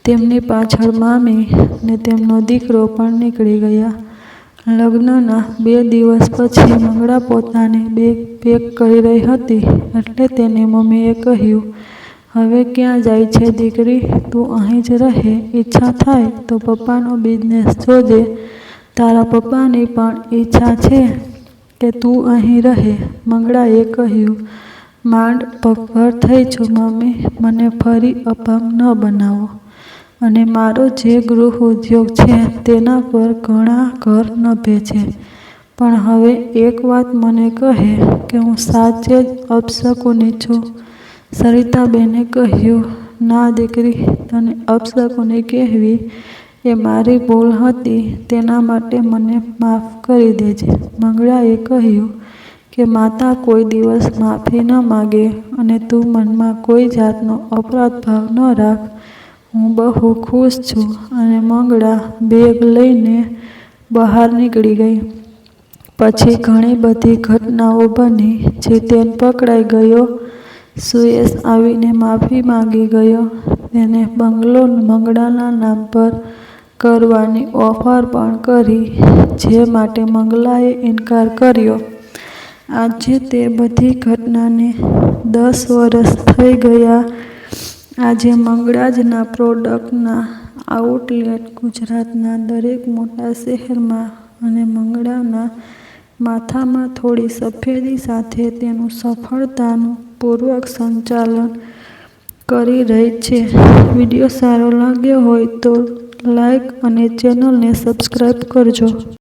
તેમની પાછળ મામી ને તેમનો દીકરો પણ નીકળી ગયા. લગ્નના 2 દિવસ પછી મંગળા પોતાની બેગ પેક કરી રહી હતી એટલે તેની મમ્મીએ કહ્યું, હવે ક્યાં જાય છે દીકરી? તું અહીં જ રહે. ઈચ્છા થાય તો પપ્પાનો બિઝનેસ જોજે. તારા પપ્પાની પણ ઈચ્છા છે કે તું અહીં રહે. મંગળાએ કહ્યું, માંડ પગભર થઈ છું મમ્મી, મને ફરી અપંગ ન બનાવો અને મારો જે ગૃહ ઉદ્યોગ છે તેના પર ઘણા ઘર નભે છે. પણ હવે એક વાત મને કહે કે હું સાચે જ અપશકુની છું. સરિતાબેને કહ્યું, ના દીકરી, તને અપશકુની કહેવી એ મારી ભૂલ હતી. તેના માટે મને માફ કરી દેજે. મંગળાએ કહ્યું કે માતા કોઈ દિવસ માફી ન માગે અને તું મનમાં કોઈ જાતનો અપરાધ ભાવ ન રાખ. હું બહુ ખુશ છું. અને મંગળા બેગ લઈને બહાર નીકળી ગઈ. પછી ઘણી બધી ઘટનાઓ બની. જીતેન પકડાઈ ગયો. સુયેશ આવીને માફી માંગી ગયો. તેને બંગલો મંગળાના નામ પર કરવાની ઓફર પણ કરી, જે માટે મંગલાએ ઇનકાર કર્યો. આજે તે બધી ઘટનાને 10 વર્ષ થઈ ગયા. આજે મંગળાજના પ્રોડક્ટના આઉટલેટ ગુજરાતના દરેક મોટા શહેરમાં અને મંગળાના માથામાં થોડી સફેદી સાથે તેનું સફળતાનું પૂર્વક સંચાલન કરી રહી છે. વિડીયો સારો લાગ્યો હોય તો લાઈક અને ચેનલને સબસ્ક્રાઈબ કરજો.